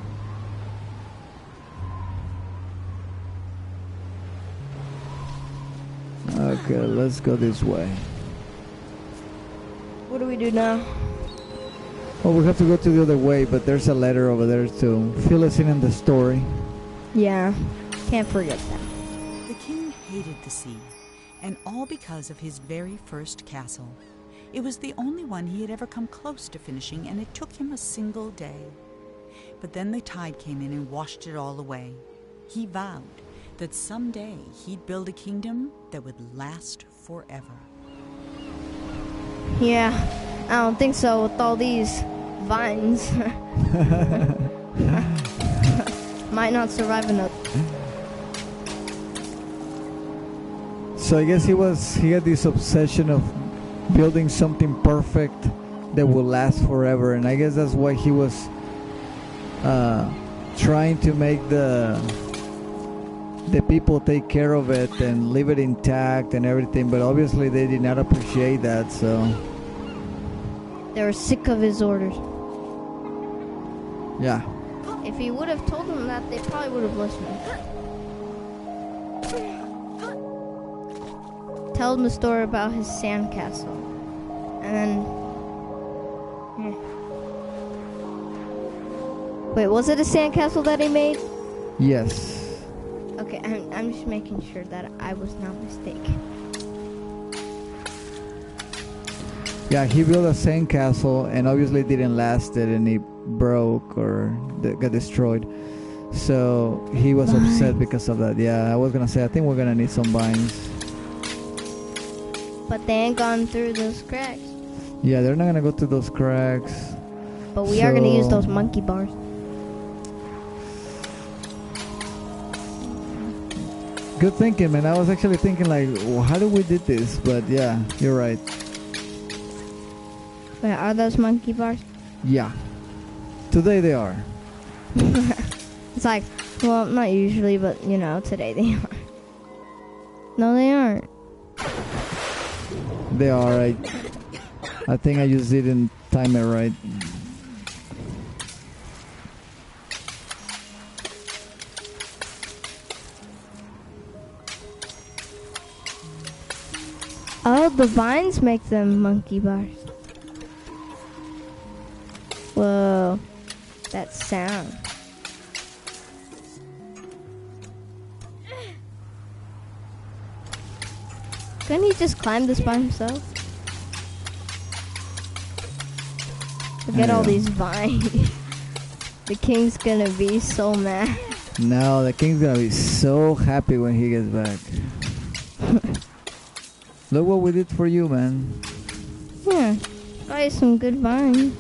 Okay, let's go this way. What do we do now? Well, we have to go to the other way, but there's a letter over there to fill us in the story. Yeah, can't forget that. The king hated the sea, and all because of his very first castle. It was the only one he had ever come close to finishing, and it took him a single day. But then the tide came in and washed it all away. He vowed that someday he'd build a kingdom that would last forever. Yeah, I don't think so with all these vines. Might not survive enough. So I guess he had this obsession of building something perfect that will last forever, and I guess that's why he was trying to make the people take care of it and leave it intact and everything, but obviously they did not appreciate that, so They were sick of his orders. yeah. If he would have told them that, they probably would have listened. Tell them the story about his sandcastle. And then... yeah. Wait, was it a sandcastle that he made? Yes. Okay, I'm just making sure that I was not mistaken. Yeah, he built a sandcastle and obviously it didn't last it, and it broke or got destroyed. So he was upset because of that. Yeah, I was gonna say, I think we're gonna need some vines. But they ain't gone through those cracks. Yeah, they're not gonna go through those cracks. But we are gonna use those monkey bars. Good thinking, man. I was actually thinking like, well, how do we did this? But yeah, you're right. Wait, are those monkey bars? Yeah. Today they are. It's like, well, not usually, but you know, today they are. No, they aren't. They are. I think I just didn't time it right. Oh, the vines make them monkey bars. Whoa, that sound. Couldn't he just climb this by himself? Look at all these vines. The king's gonna be so mad. No, the king's gonna be so happy when he gets back. Look what we did for you, man. Yeah, got you some good vines.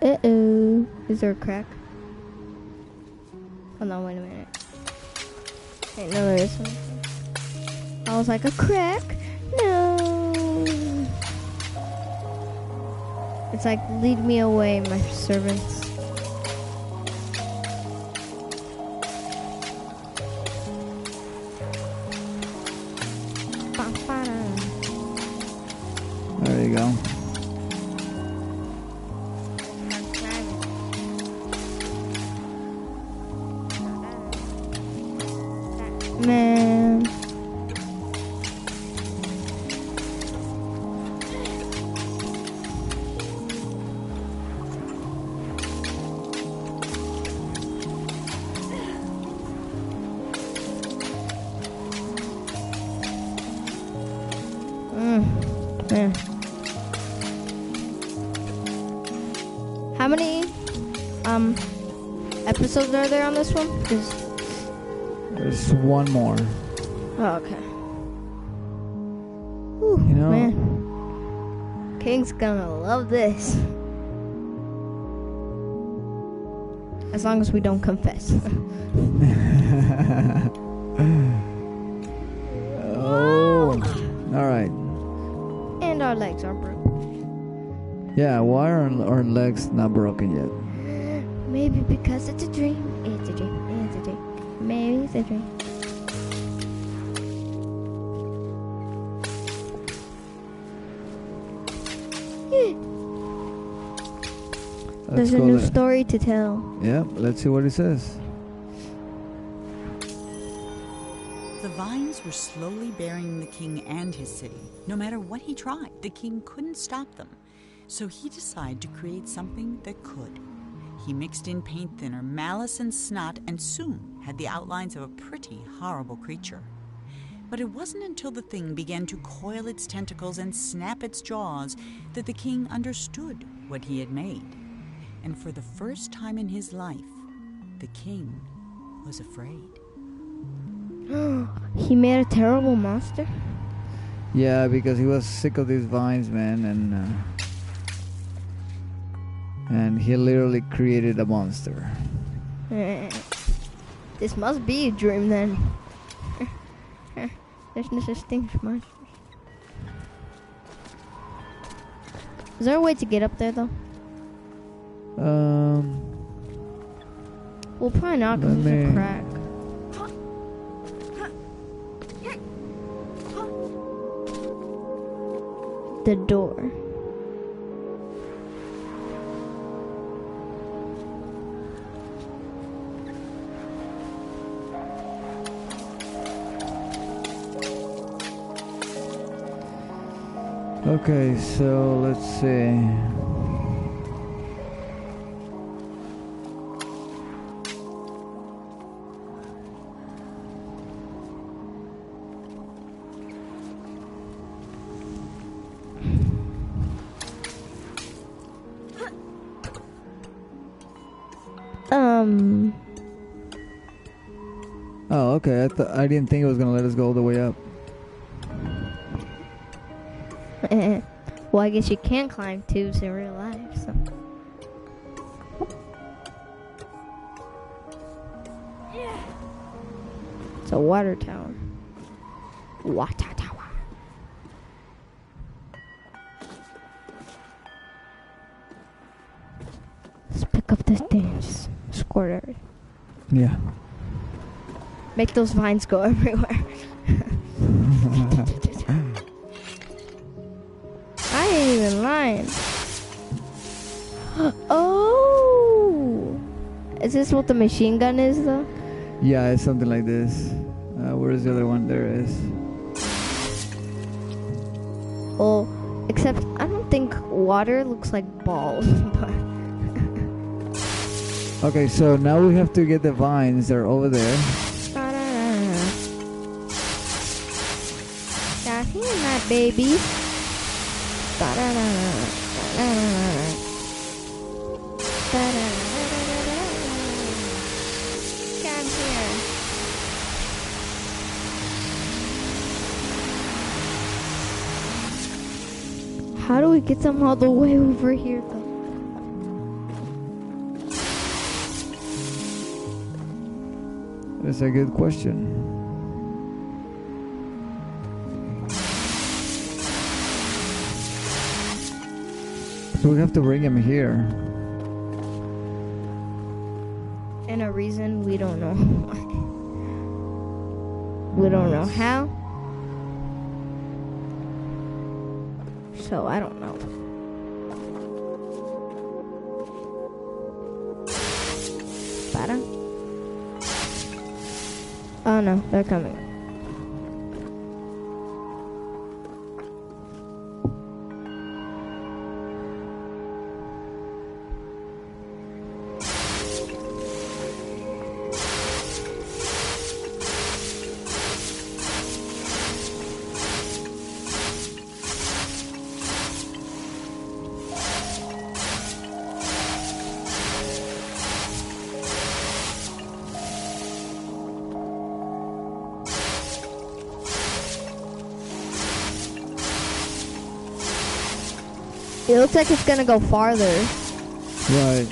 Uh-oh. Is there a crack? Hold on, wait a minute. Wait, no, there is something. I was like, a crack? No. It's like, lead me away, my servants. There you go. Man. Man. How many episodes are there on this one? 'Cause There's one more. oh, okay. Whew, You know, man. King's gonna love this. As long as we don't confess. Oh, all right. And our legs are broken. Yeah, why are our legs not broken yet? Maybe because it's a dream. It's a dream. It's a dream. Maybe it's a dream. There's a new story to tell. Yeah, let's see what it says. The vines were slowly burying the king and his city. No matter what he tried, the king couldn't stop them. So he decided to create something that could. He mixed in paint thinner, malice, and snot, and soon had the outlines of a pretty horrible creature. But it wasn't until the thing began to coil its tentacles and snap its jaws that the king understood what he had made. And for the first time in his life, the king was afraid. He made a terrible monster? Yeah, because he was sick of these vines, man, and he literally created a monster. This must be a dream then. There's no such thing as monsters. Is there a way to get up there though? Well, probably not because there's a crack. The door. Okay, so let's see. Oh, okay. I didn't think it was gonna let us go all the way up. Well, I guess you can climb tubes in real life, so. It's a water tower. Water tower. Let's pick up this thing and just squirt it. Yeah. Make those vines go everywhere. I ain't even lying. Oh! Is this what the machine gun is, though? Yeah, it's something like this. Where's the other one? There it is. Oh, except I don't think water looks like balls. Okay, so now we have to get the vines. They're over there. Down here, my babies. Come here. How do we get them all the way over here, though? That's a good question. So we have to bring him here. And a reason we don't know. We don't know how. So I don't know. Para. Oh no, they're coming. It looks like it's gonna go farther. Right.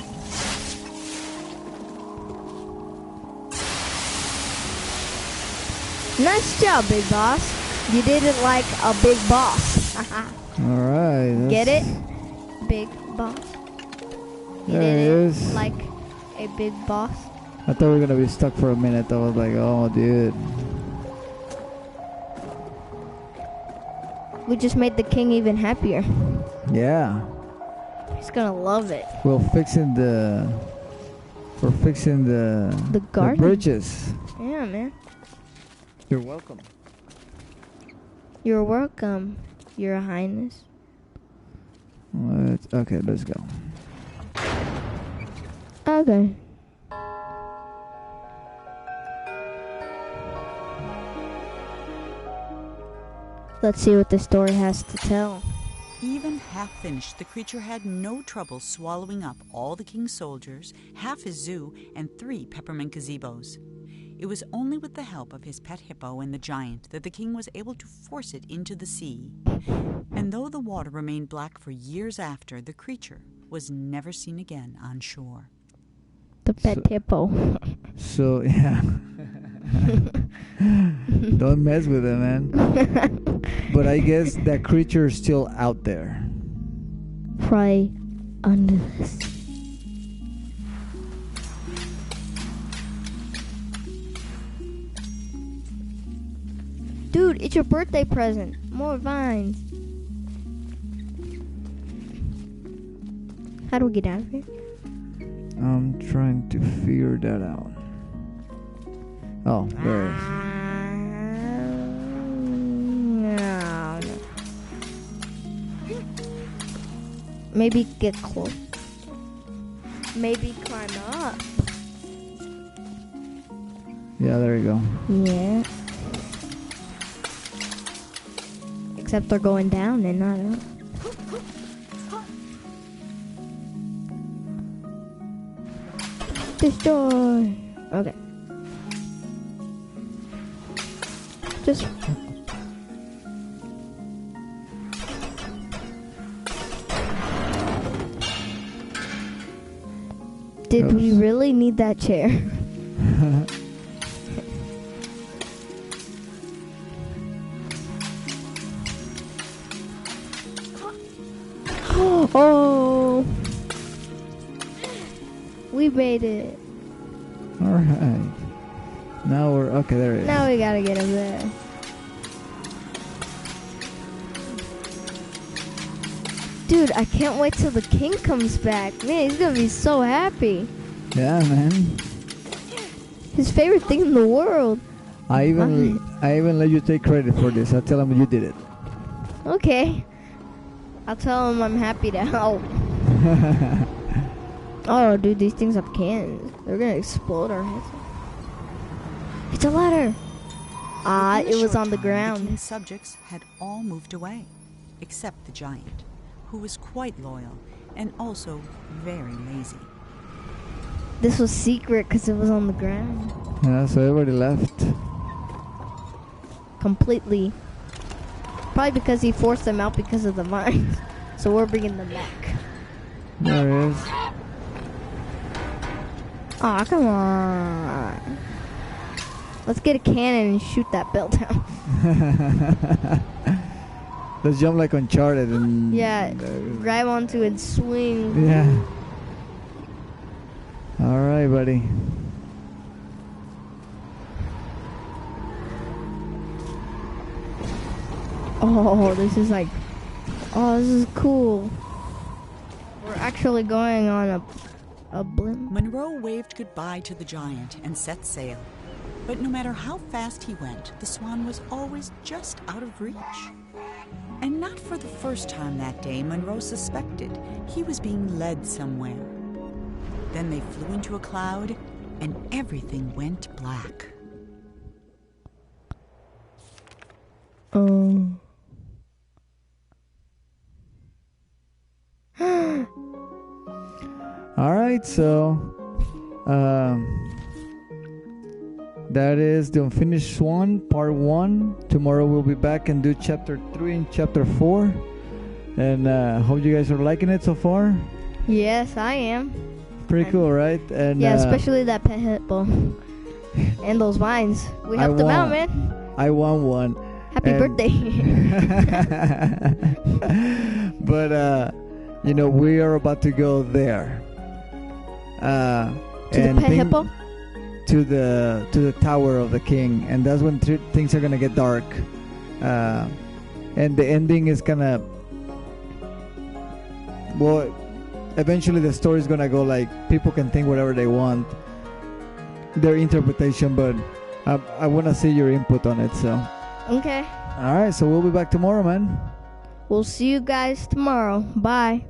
Nice job, big boss. You did it like a big boss. Alright. Get it? Big boss. You There did it it is. like a big boss. I thought we were gonna be stuck for a minute. I was like, oh, dude. We just made the king even happier. Yeah. He's gonna love it. We're fixing the garden? bridges. Yeah, man. You're welcome. You're welcome, Your Highness. Okay, let's go. Okay. Let's see what the story has to tell. Even half finished, the creature had no trouble swallowing up all the king's soldiers, half his zoo, and 3 peppermint gazebos. It was only with the help of his pet hippo and the giant that the king was able to force it into the sea. And though the water remained black for years after, the creature was never seen again on shore. The pet hippo. So, yeah. Don't mess with it, man. But I guess that creature is still out there. Probably under the sea. Dude, it's your birthday present. More vines. How do we get out of here? I'm trying to figure that out. Oh, there it is. No. Maybe get close. Maybe climb up. Yeah, there you go. Yeah. Except they're going down and not up. Destroy. Okay. Just. Did we really need that chair? Oh, we made it. All right. Now we're okay. There it is. Now we gotta get him there. Dude, I can't wait till the king comes back. Man, he's gonna be so happy. Yeah, man. His favorite thing in the world. I even let you take credit for this. I tell him you did it. Okay. I'll tell him I'm happy to help. Oh, dude, these things have cannons. They're gonna explode our heads. It's a ladder. Ah, Within a it was short on the time, ground. The king's subjects had all moved away, except the giant, who was quite loyal and also very lazy. This was secret because it was on the ground. Yeah, so everybody left. Completely. Probably because he forced them out because of the mines. So we're bringing them back. There it is. Aw, come on. Let's get a cannon and shoot that bell down. Let's jump like Uncharted and Yeah, grab onto it and swing. yeah. All right, buddy. Oh, this is like, oh, this is cool. We're actually going on a blimp. Monroe waved goodbye to the giant and set sail. But no matter how fast he went, the Swan was always just out of reach. And not for the first time that day, Monroe suspected he was being led somewhere. Then they flew into a cloud, and everything went black. Oh. All right, so that is the Unfinished Swan Part 1. Tomorrow we'll be back and do Chapter 3 and Chapter 4. And hope you guys are liking it so far. Yes, I am. Pretty cool, right? And Yeah, especially that pet hippo. And those vines. We helped them out, man. I won one. Happy birthday. But you know, we are about to go there. To the pet hippo? To the tower of the king, and that's when things are gonna get dark. And the ending is gonna, well, eventually the story is gonna go like people can think whatever they want, their interpretation, but I want to see your input on it. So Okay. all right, so we'll be back tomorrow, man. We'll see you guys tomorrow. Bye.